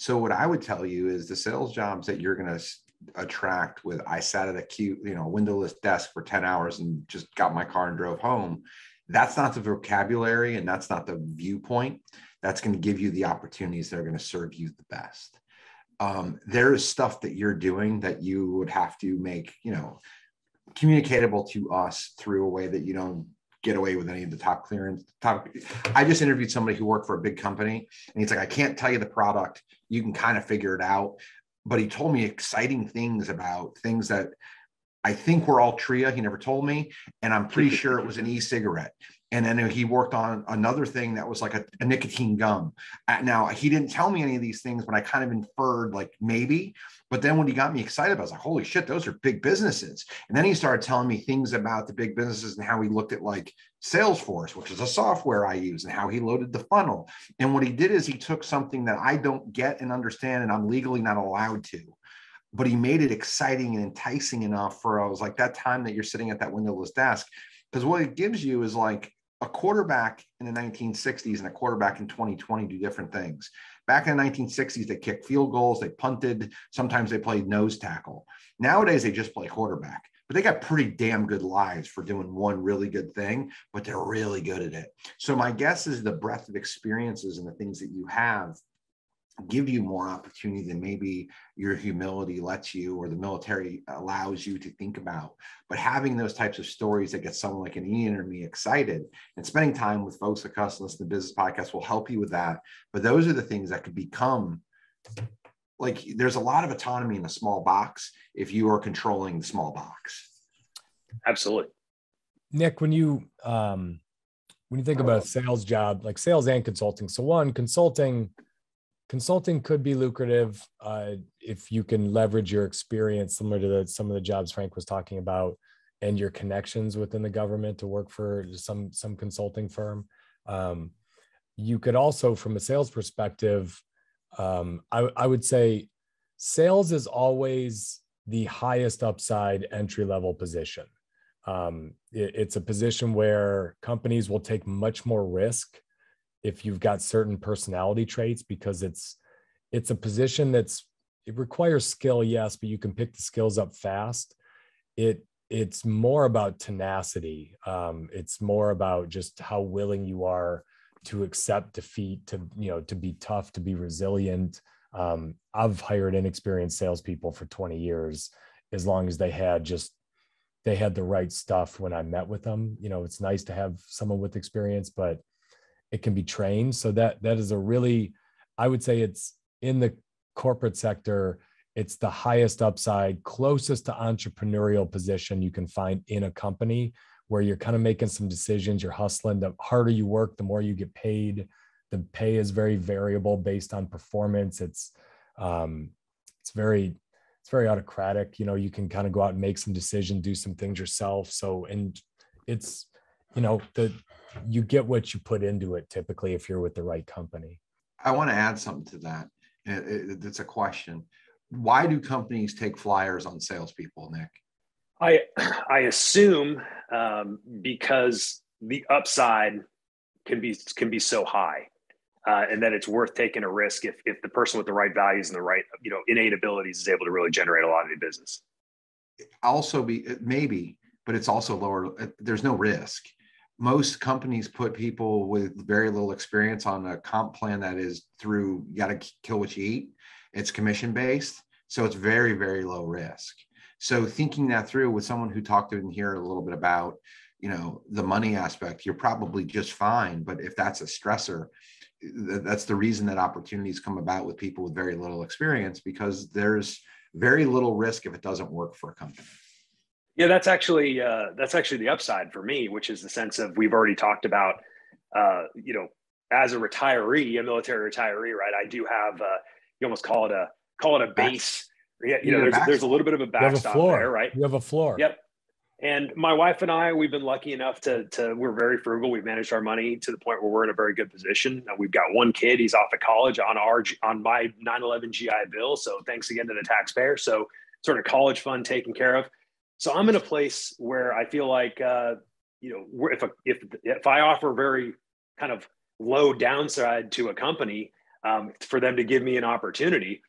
So what I would tell you is the sales jobs that you're going to attract with, I sat at a windowless desk for 10 hours and just got my car and drove home. That's not the vocabulary and that's not the viewpoint that's going to give you the opportunities that are going to serve you the best. There is stuff that you're doing that you would have to make, communicatable to us through a way that you don't get away with any of the top clearance. I just interviewed somebody who worked for a big company and he's like, I can't tell you the product. You can kind of figure it out. But he told me exciting things about things that I think were all Tria. He never told me. And I'm pretty sure it was an e-cigarette. And then he worked on another thing that was like a nicotine gum. Now, he didn't tell me any of these things, but I kind of inferred like maybe. But then when he got me excited, I was like, holy shit, those are big businesses. And then he started telling me things about the big businesses and how he looked at like Salesforce, which is a software I use, and how he loaded the funnel. And what he did is he took something that I don't get and understand, and I'm legally not allowed to. But he made it exciting and enticing enough for, I was like, that time that you're sitting at that windowless desk. Because what it gives you is like, a quarterback in the 1960s and a quarterback in 2020 do different things. Back in the 1960s, they kicked field goals, they punted, sometimes they played nose tackle. Nowadays, they just play quarterback, but they got pretty damn good lives for doing one really good thing, but they're really good at it. So my guess is the breadth of experiences and the things that you have give you more opportunity than maybe your humility lets you or the military allows you to think about. But having those types of stories that get someone like an Ian or me excited, and spending time with folks that listen to the business podcast will help you with that. But those are the things that could become like, there's a lot of autonomy in a small box if you are controlling the small box. Absolutely. Nick, when you think about a sales job, like sales and consulting, so one, consulting could be lucrative if you can leverage your experience, similar to some of the jobs Frank was talking about, and your connections within the government to work for some consulting firm. You could also, from a sales perspective, I would say sales is always the highest upside entry-level position. It's a position where companies will take much more risk if you've got certain personality traits, because it's a position it requires skill, yes, but you can pick the skills up fast. It's more about tenacity. It's more about just how willing you are to accept defeat, to be tough, to be resilient. I've hired inexperienced salespeople for 20 years, as long as they had the right stuff when I met with them. It's nice to have someone with experience, but it can be trained. So that is a really, I would say it's in the corporate sector, it's the highest upside, closest to entrepreneurial position you can find in a company, where you're kind of making some decisions, you're hustling. The harder you work, the more you get paid. The pay is very variable based on performance. It's very autocratic. You can kind of go out and make some decisions, do some things yourself. So, and it's, you get what you put into it typically if you're with the right company. I want to add something to that. It's a question. Why do companies take flyers on salespeople, Nick? I assume because the upside can be so high, and that it's worth taking a risk if the person with the right values and the right innate abilities is able to really generate a lot of new business. Also, maybe, but it's also lower. There's no risk. Most companies put people with very little experience on a comp plan that is through, you got to kill what you eat. It's commission based. So it's very, very low risk. So thinking that through with someone who talked in here a little bit about, the money aspect, you're probably just fine. But if that's a stressor, that's the reason that opportunities come about with people with very little experience, because there's very little risk if it doesn't work for a company. Yeah, that's actually the upside for me, which is the sense of, we've already talked about, as a retiree, a military retiree, right? I do have, you almost call it a base. Yeah, there's a little bit of a backstop there, right? You have a floor. Yep. And my wife and I, we've been lucky enough to we're very frugal. We've managed our money to the point where we're in a very good position. We've got one kid. He's off of college on my 9/11 GI Bill. So thanks again to the taxpayer. So sort of college fund taken care of. So I'm in a place where I feel like, if I offer very kind of low downside to a company, for them to give me an opportunity.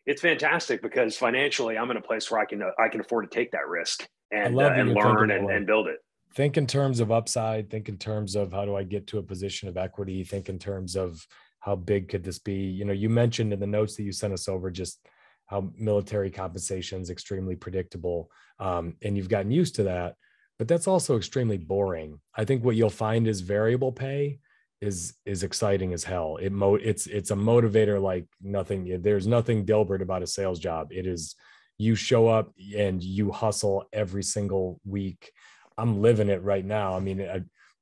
It's fantastic because financially I'm in a place where I can afford to take that risk and learn and build it. Think in terms of upside, think in terms of how do I get to a position of equity, think in terms of how big could this be? You mentioned in the notes that you sent us over just how military compensation is extremely predictable, and you've gotten used to that, but that's also extremely boring. I think what you'll find is variable pay is exciting as hell. It's a motivator like nothing. There's nothing Dilbert about a sales job. It is, you show up and you hustle every single week. I'm living it right now. I mean,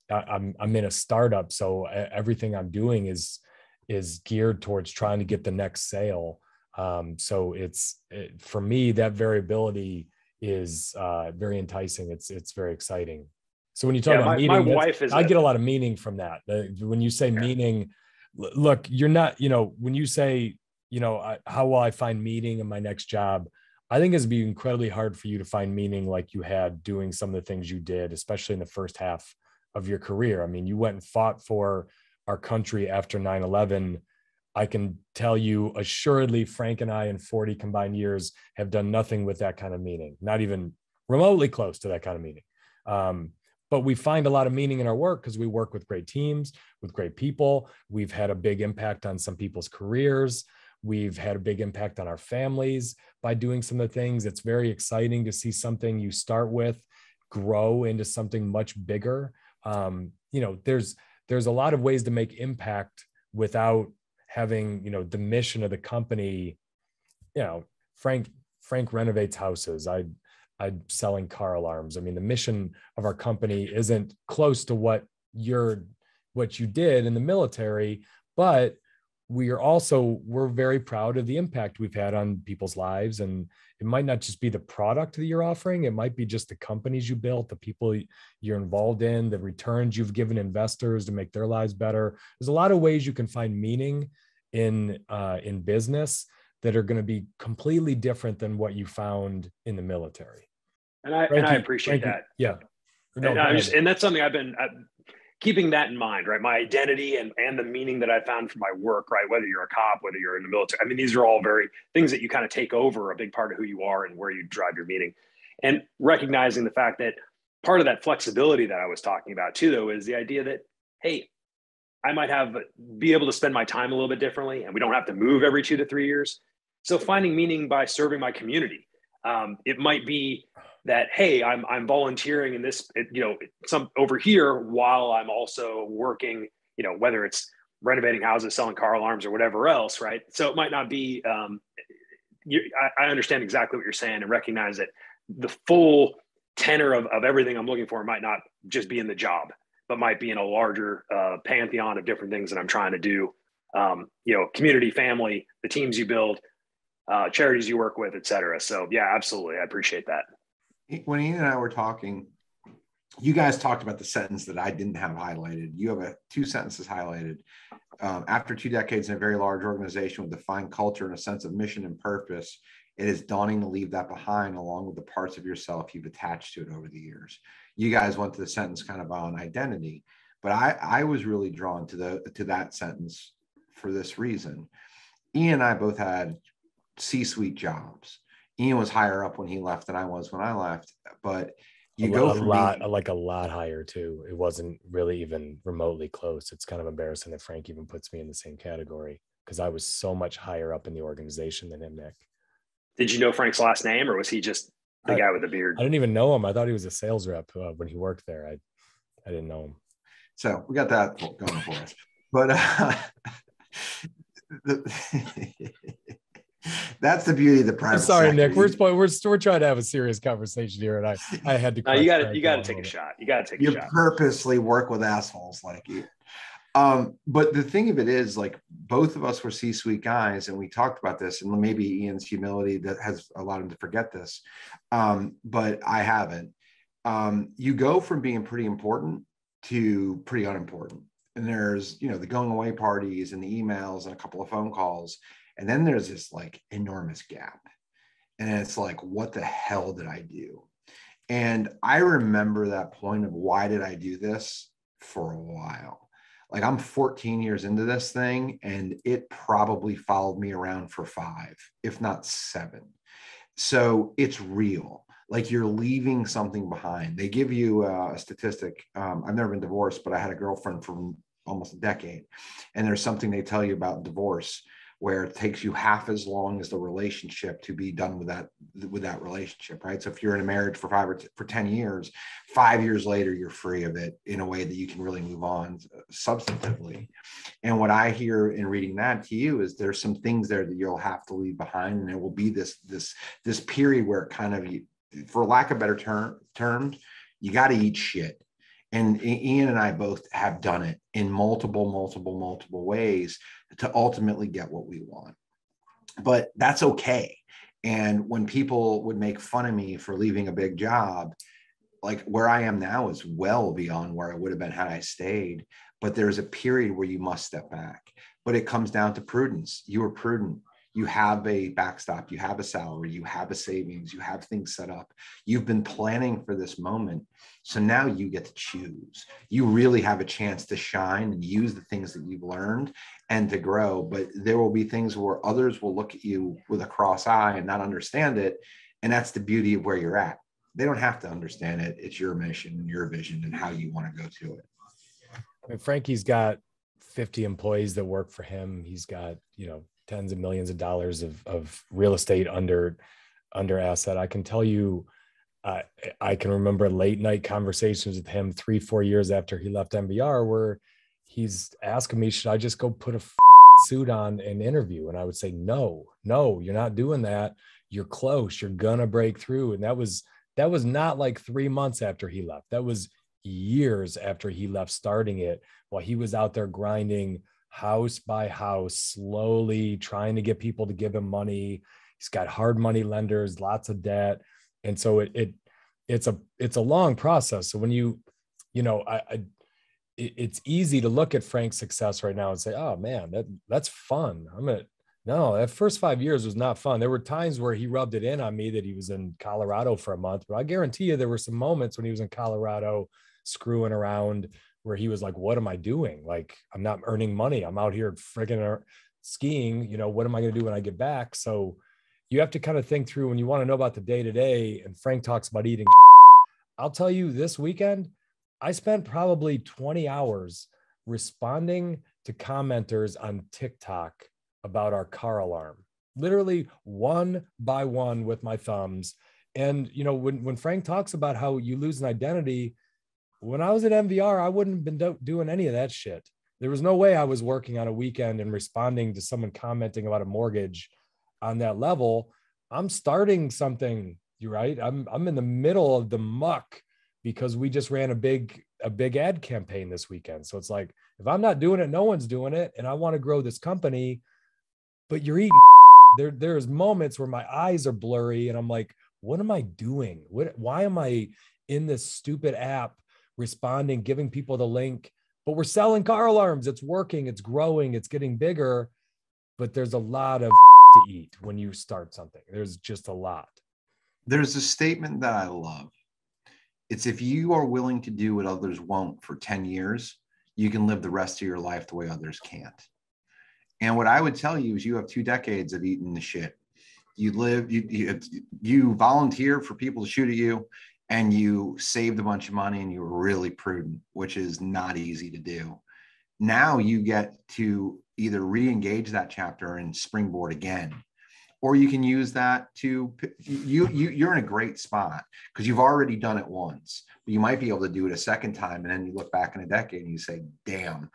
I'm in a startup, so everything I'm doing is geared towards trying to get the next sale. So for me, that variability is very enticing. It's very exciting. So when you talk about meaning, my wife I get a lot of meaning from that. When you say meaning, look, you're not, when you say, how will I find meaning in my next job? I think it's be incredibly hard for you to find meaning like you had doing some of the things you did, especially in the first half of your career. I mean, you went and fought for our country after 9/11. I can tell you assuredly, Frank and I in 40 combined years have done nothing with that kind of meaning, not even remotely close to that kind of meaning. But we find a lot of meaning in our work because we work with great teams, with great people. We've had a big impact on some people's careers. We've had a big impact on our families by doing some of the things. It's very exciting to see something you start with grow into something much bigger. There's a lot of ways to make impact without having, the mission of the company. Frank renovates houses. I'm selling car alarms. I mean, the mission of our company isn't close to what you did in the military, but we're very proud of the impact we've had on people's lives. And it might not just be the product that you're offering. It might be just the companies you built, the people you're involved in, the returns you've given investors to make their lives better. There's a lot of ways you can find meaning in business that are going to be completely different than what you found in the military. And I appreciate that. Yeah. And that's something I've been keeping that in mind, right? My identity and the meaning that I found from my work, right? Whether you're a cop, whether you're in the military. I mean, these are all very things that you kind of take over a big part of who you are and where you drive your meaning. And recognizing the fact that part of that flexibility that I was talking about too, though, is the idea that, hey, I might be able to spend my time a little bit differently, and we don't have to move every 2 to 3 years. So finding meaning by serving my community. It might be that, hey, I'm volunteering in this, some over here while I'm also working, whether it's renovating houses, selling car alarms, or whatever else, right? So it might not be. I understand exactly what you're saying and recognize that the full tenor of everything I'm looking for might not just be in the job, but might be in a larger pantheon of different things that I'm trying to do. Community, family, the teams you build, charities you work with, et cetera. So yeah, absolutely. I appreciate that. When Ian and I were talking, you guys talked about the sentence that I didn't have highlighted. You have 2 sentences highlighted. After 2 decades in a very large organization with defined culture and a sense of mission and purpose, it is daunting to leave that behind along with the parts of yourself you've attached to it over the years. You guys went to the sentence kind of on identity, but I was really drawn to that sentence for this reason. Ian and I both had C-suite jobs. Ian was higher up when he left than I was when I left, but you go from a lot higher too. It wasn't really even remotely close. It's kind of embarrassing that Frank even puts me in the same category because I was so much higher up in the organization than him, Nick. Did you know Frank's last name, or was he just the guy with the beard? I didn't even know him. I thought he was a sales rep when he worked there. I didn't know him. So we got that going for us. But that's the beauty of the private. I'm sorry, Nick. We're trying to have a serious conversation here, and I had to. No, you got to take a shot. You got to take a shot. You purposely work with assholes like you. But the thing of it is, like, both of us were C-suite guys, and we talked about this, and maybe Ian's humility that has allowed him to forget this, but I haven't. You go from being pretty important to pretty unimportant, and there's the going away parties and the emails and a couple of phone calls. And then there's this like enormous gap. And it's like, what the hell did I do? And I remember that point of why did I do this for a while? Like I'm 14 years into this thing, and it probably followed me around for 5, if not 7. So it's real. Like you're leaving something behind. They give you a statistic. I've never been divorced, but I had a girlfriend for almost a decade. And there's something they tell you about divorce where it takes you half as long as the relationship to be done with that relationship, right? So if you're in a marriage for 10 years, 5 years later, you're free of it in a way that you can really move on substantively. And what I hear in reading that to you is there's some things there that you'll have to leave behind. And there will be this period where it kind of, for lack of better terms, you got to eat shit. And Ian and I both have done it in multiple ways to ultimately get what we want. But that's okay. And when people would make fun of me for leaving a big job, like where I am now is well beyond where I would have been had I stayed. But there's a period where you must step back. But it comes down to prudence. You are prudent. You have a backstop, you have a salary, you have a savings, you have things set up. You've been planning for this moment. So now you get to choose. You really have a chance to shine and use the things that you've learned and to grow. But there will be things where others will look at you with a cross eye and not understand it. And that's the beauty of where you're at. They don't have to understand it. It's your mission and your vision and how you want to go to it. And Frankie's got 50 employees that work for him. He's got, tens of millions of dollars of real estate under asset. I can tell you, I can remember late night conversations with him 3-4 years after he left MBR where he's asking me, should I just go put a suit on and interview? And I would say, no, you're not doing that. You're close. You're going to break through. And that was not like 3 months after he left. That was years after he left, starting it while he was out there grinding house by house, slowly trying to get people to give him money. He's got hard money lenders, lots of debt. And so it's a long process. So when it's easy to look at Frank's success right now and say, oh man, that's fun. No, that first 5 years was not fun. There were times where he rubbed it in on me that he was in Colorado for a month, but I guarantee you there were some moments when he was in Colorado screwing around where he was like, what am I doing? Like, I'm not earning money. I'm out here friggin' skiing. What am I going to do when I get back? So you have to kind of think through when you want to know about the day-to-day. And Frank talks about eating. I'll tell you, this weekend, I spent probably 20 hours responding to commenters on TikTok about our car alarm, literally one by one with my thumbs. And, when Frank talks about how you lose an identity, when I was at MVR, I wouldn't have been doing any of that shit. There was no way I was working on a weekend and responding to someone commenting about a mortgage on that level. I'm starting something, you're right. I'm in the middle of the muck because we just ran a big ad campaign this weekend. So it's like, if I'm not doing it, no one's doing it. And I want to grow this company, but you're eating. There's moments where my eyes are blurry and I'm like, what am I doing? Why am I in this stupid app responding, giving people the link, but we're selling car alarms. It's working. It's growing. It's getting bigger, but there's a lot of to eat when you start something. There's just a lot. There's a statement that I love. It's if you are willing to do what others won't for 10 years, you can live the rest of your life the way others can't. And what I would tell you is you have 2 decades of eating the shit. You volunteer for people to shoot at you, and you saved a bunch of money and you were really prudent, which is not easy to do. Now you get to either re-engage that chapter and springboard again, or you can use that to, you're in a great spot because you've already done it once, but you might be able to do it a second time. And then you look back in a decade and you say, damn,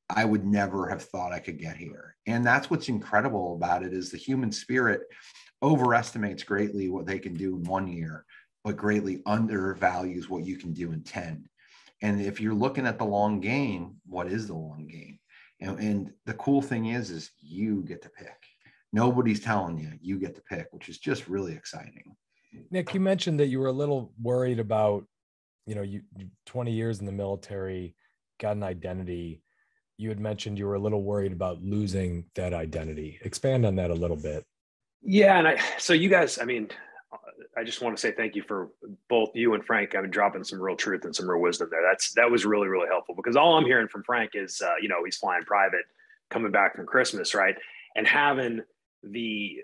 I would never have thought I could get here. And that's what's incredible about it is the human spirit overestimates greatly what they can do in 1 year, but greatly undervalues what you can do in 10. And if you're looking at the long game, what is the long game? And the cool thing is you get to pick. Nobody's telling you, you get to pick, which is just really exciting. Nick, you mentioned that you were a little worried about, you 20 years in the military, got an identity. You had mentioned you were a little worried about losing that identity. Expand on that a little bit. Yeah. And so you guys, I just want to say thank you for both you and Frank. I've been dropping some real truth and some real wisdom there. That was really, really helpful, because all I'm hearing from Frank is, he's flying private, coming back from Christmas, right? And having the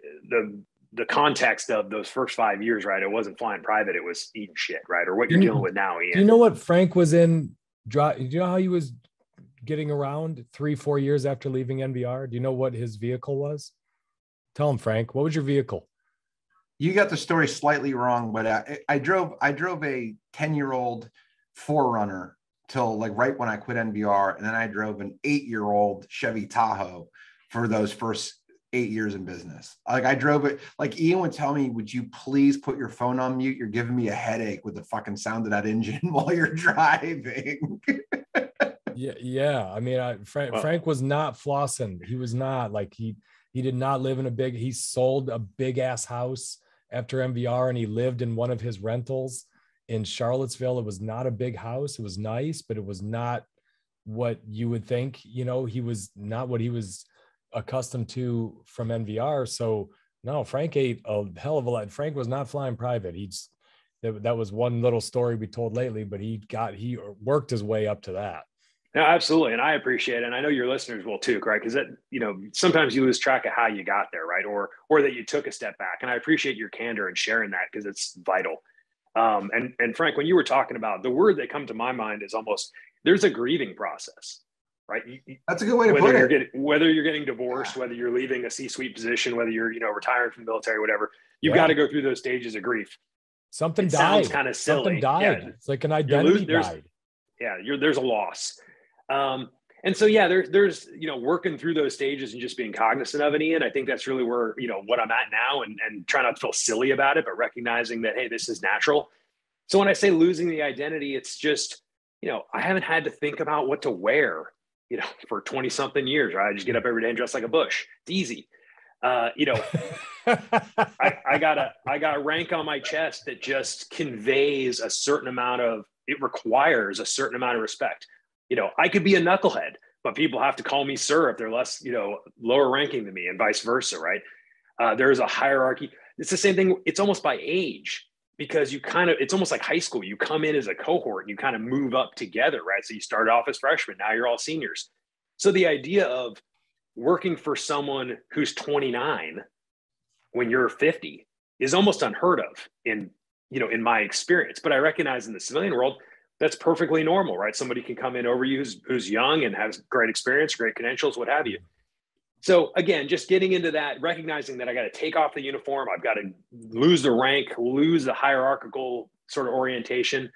context of those first 5 years, right? It wasn't flying private; it was eating shit, right? Or what you're dealing with now, Ian. Do you know what Frank was in? Do you know how he was getting around 3-4 years after leaving NVR? Do you know what his vehicle was? Tell him, Frank. What was your vehicle? You got the story slightly wrong, but I drove a 10-year-old 4Runner till like right when I quit NVR, and then I drove an 8-year-old Chevy Tahoe for those first 8 years in business. Like I drove it, like Ian would tell me, would you please put your phone on mute? You're giving me a headache with the fucking sound of that engine while you're driving. Yeah. I mean, Frank was not flossing. He was not like, he did not live in he sold a big ass house after MVR, and he lived in one of his rentals in Charlottesville. It was not a big house. It was nice, but it was not what you would think. He was not what he was accustomed to from NVR. So no, Frank ate a hell of a lot. Frank was not flying private. That was one little story we told lately, but he worked his way up to that. No, absolutely. And I appreciate it. And I know your listeners will too, right? Because sometimes you lose track of how you got there, right? Or that you took a step back. And I appreciate your candor and sharing that, because it's vital. And Frank, when you were talking about, the word that come to my mind is almost, there's a grieving process, right? That's a good way to put it. Whether you're getting divorced, whether you're leaving a C-suite position, whether you're, retiring from the military, whatever, you've got to go through those stages of grief. Something died. Sounds kind of silly. Something died. Yeah. It's like an identity died. Yeah, there's a loss. And so, there's, working through those stages and just being cognizant of it, Ian. I think that's really where, what I'm at now, and try not to feel silly about it, but recognizing that, hey, this is natural. So when I say losing the identity, it's just, I haven't had to think about what to wear, for 20 something years, right? I just get up every day and dress like a bush. It's easy. I got a rank on my chest that just conveys it requires a certain amount of respect. I could be a knucklehead, but people have to call me sir if they're less, lower ranking than me, and vice versa, right? There's a hierarchy. It's the same thing. It's almost by age, because it's almost like high school. You come in as a cohort and you kind of move up together, right? So you start off as freshmen. Now you're all seniors. So the idea of working for someone who's 29 when you're 50 is almost unheard of in my experience. But I recognize in the civilian world, that's perfectly normal, right? Somebody can come in over you who's young and has great experience, great credentials, what have you. So again, just getting into that, recognizing that I got to take off the uniform, I've got to lose the rank, lose the hierarchical sort of orientation.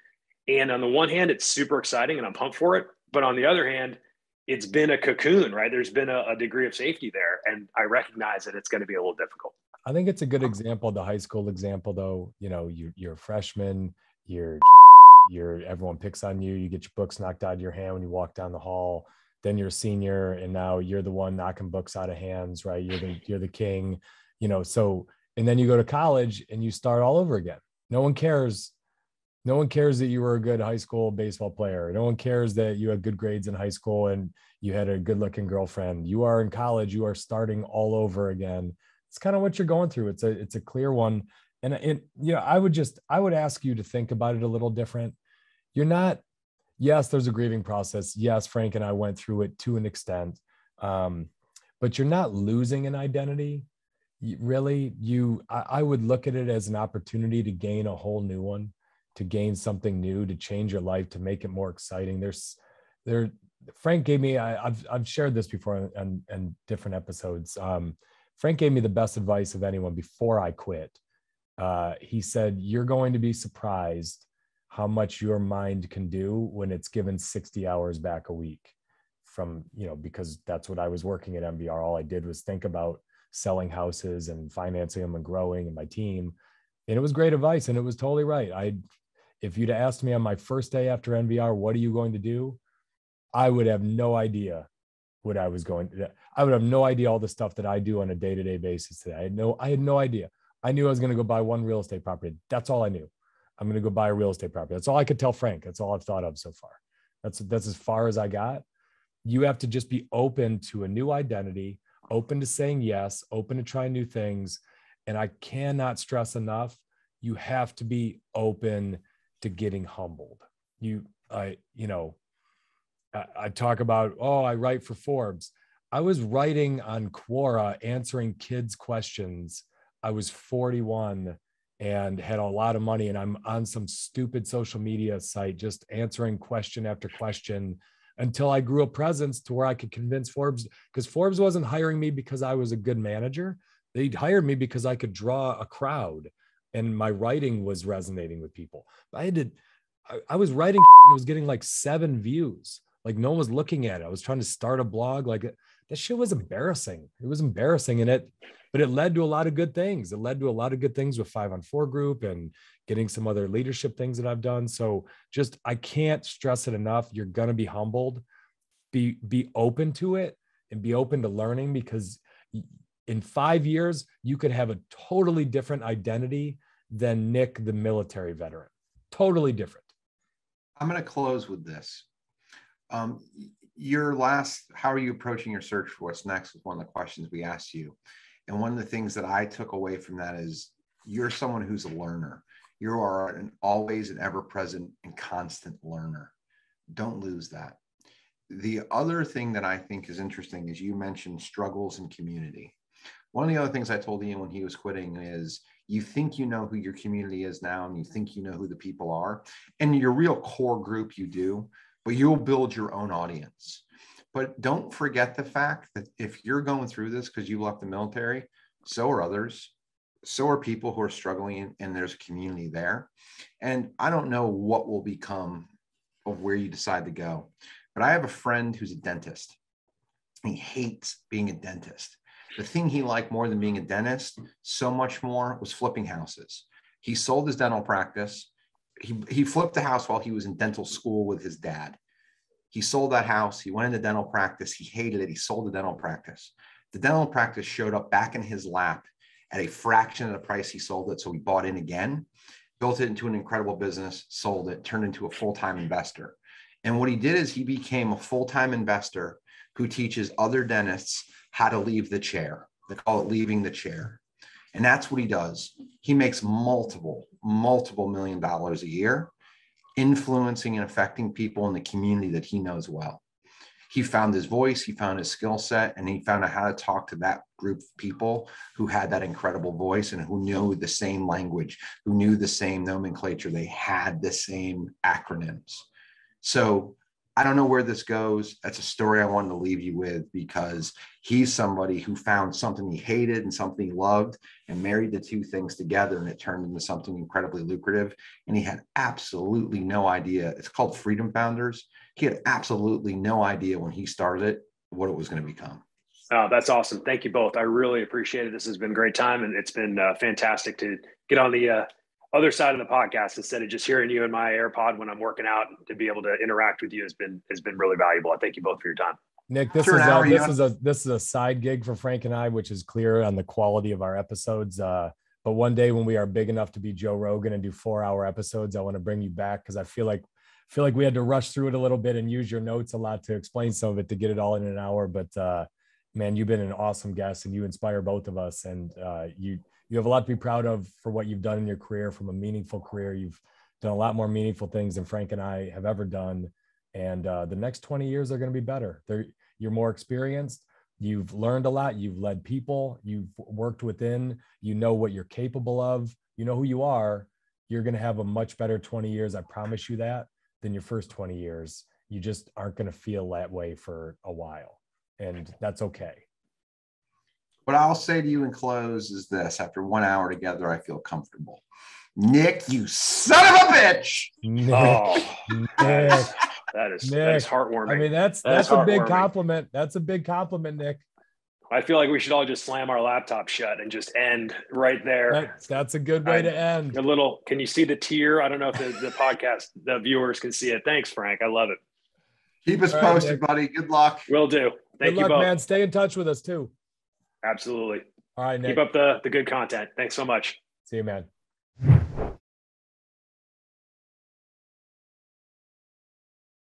And on the one hand, it's super exciting and I'm pumped for it. But on the other hand, it's been a cocoon, right? There's been a degree of safety there. And I recognize that it's going to be a little difficult. I think it's a good example, the high school example, though. You're a freshman, everyone picks on you. You get your books knocked out of your hand when you walk down the hall. Then you're a senior, and now you're the one knocking books out of hands, right? You're the king, So, and then you go to college and you start all over again. No one cares. No one cares that you were a good high school baseball player. No one cares that you had good grades in high school and you had a good-looking girlfriend. You are in college. You are starting all over again. It's kind of what you're going through. It's a clear one. And I would ask you to think about it a little different. Yes, there's a grieving process. Yes, Frank and I went through it to an extent, but you're not losing an identity. I would look at it as an opportunity to gain a whole new one, to gain something new, to change your life, to make it more exciting. Frank gave me, I've shared this before on different episodes. Frank gave me the best advice of anyone before I quit. He said, you're going to be surprised how much your mind can do when it's given 60 hours back a week because that's what I was working at MBR. All I did was think about selling houses and financing them and growing and my team. And it was great advice. And it was totally right. If you'd asked me on my first day after NVR, what are you going to do? I would have no idea what I was going to do. I would have no idea all the stuff that I do on a day-to-day basis today. I had no idea. I knew I was going to go buy one real estate property. That's all I knew. I'm going to go buy a real estate property. That's all I could tell Frank. That's all I've thought of so far. That's as far as I got. You have to just be open to a new identity, open to saying yes, open to trying new things. And I cannot stress enough, you have to be open to getting humbled. I talk about, I write for Forbes. I was writing on Quora, answering kids' questions. I was 41 and had a lot of money, and I'm on some stupid social media site just answering question after question until I grew a presence to where I could convince Forbes, because Forbes wasn't hiring me because I was a good manager. They hired me because I could draw a crowd and my writing was resonating with people. I was writing and it was getting like 7 views. Like no one was looking at it. I was trying to start a blog. Like that shit was embarrassing. It was embarrassing but it led to a lot of good things. It led to a lot of good things with 5on4 group and getting some other leadership things that I've done. So I can't stress it enough. You're going to be humbled, be open to it and be open to learning, because in 5 years, you could have a totally different identity than Nick, the military veteran. Totally different. I'm going to close with this. How are you approaching your search for what's next was one of the questions we asked you. And one of the things that I took away from that is you're someone who's a learner. You are an always and ever present and constant learner. Don't lose that. The other thing that I think is interesting is you mentioned struggles in community. One of the other things I told Ian when he was quitting is you think you know who your community is now, and you think you know who the people are, and your real core group you do, but you'll build your own audience. But don't forget the fact that if you're going through this because you left the military, so are others. So are people who are struggling, and there's a community there. And I don't know what will become of where you decide to go, but I have a friend who's a dentist. He hates being a dentist. The thing he liked more than being a dentist, so much more, was flipping houses. He sold his dental practice. He flipped a house while he was in dental school with his dad. He sold that house. He went into dental practice. He hated it. He sold the dental practice. The dental practice showed up back in his lap at a fraction of the price he sold it. So he bought in again, built it into an incredible business, sold it, turned into a full-time investor. And what he did is he became a full-time investor who teaches other dentists how to leave the chair. They call it leaving the chair. And that's what he does. He makes multiple $1 million a year, influencing and affecting people in the community that he knows well. He found his voice, he found his skill set, and he found out how to talk to that group of people who had that incredible voice and who knew the same language, who knew the same nomenclature. They had the same acronyms. So I don't know where this goes. That's a story I wanted to leave you with, because he's somebody who found something he hated and something he loved and married the two things together, and it turned into something incredibly lucrative. And he had absolutely no idea. It's called Freedom Founders. He had absolutely no idea when he started it what it was going to become. Oh, that's awesome. Thank you both. I really appreciate it. This has been a great time, and it's been fantastic to get on the other side of the podcast instead of just hearing you in my AirPod when I'm working out. To be able to interact with you has been really valuable. I thank you both for your time. Nick, this is a side gig for Frank and I, which is clear on the quality of our episodes. But one day when we are big enough to be Joe Rogan and do 4-hour episodes, I want to bring you back, because I feel like we had to rush through it a little bit and use your notes a lot to explain some of it to get it all in an hour. But man, you've been an awesome guest, and you inspire both of us. And you have a lot to be proud of for what you've done in your career, from a meaningful career. You've done a lot more meaningful things than Frank and I have ever done. And the next 20 years are going to be better. You're more experienced. You've learned a lot. You've led people. You've worked within. You know what you're capable of. You know who you are. You're going to have a much better 20 years. I promise you that, than your first 20 years. You just aren't going to feel that way for a while. And that's okay. What I'll say to you in close is this: after 1 hour together, I feel comfortable. Nick, you son of a bitch! Nick, that is heartwarming. I mean, that's a big compliment. That's a big compliment, Nick. I feel like we should all just slam our laptop shut and just end right there. That's a good way to end. Can you see the tear? I don't know if the podcast, the viewers can see it. Thanks, Frank. I love it. Keep us posted, buddy. Good luck. Will do. Thank you both, man. Stay in touch with us too. Absolutely. All right, Nick. Keep up the good content. Thanks so much. See you, man.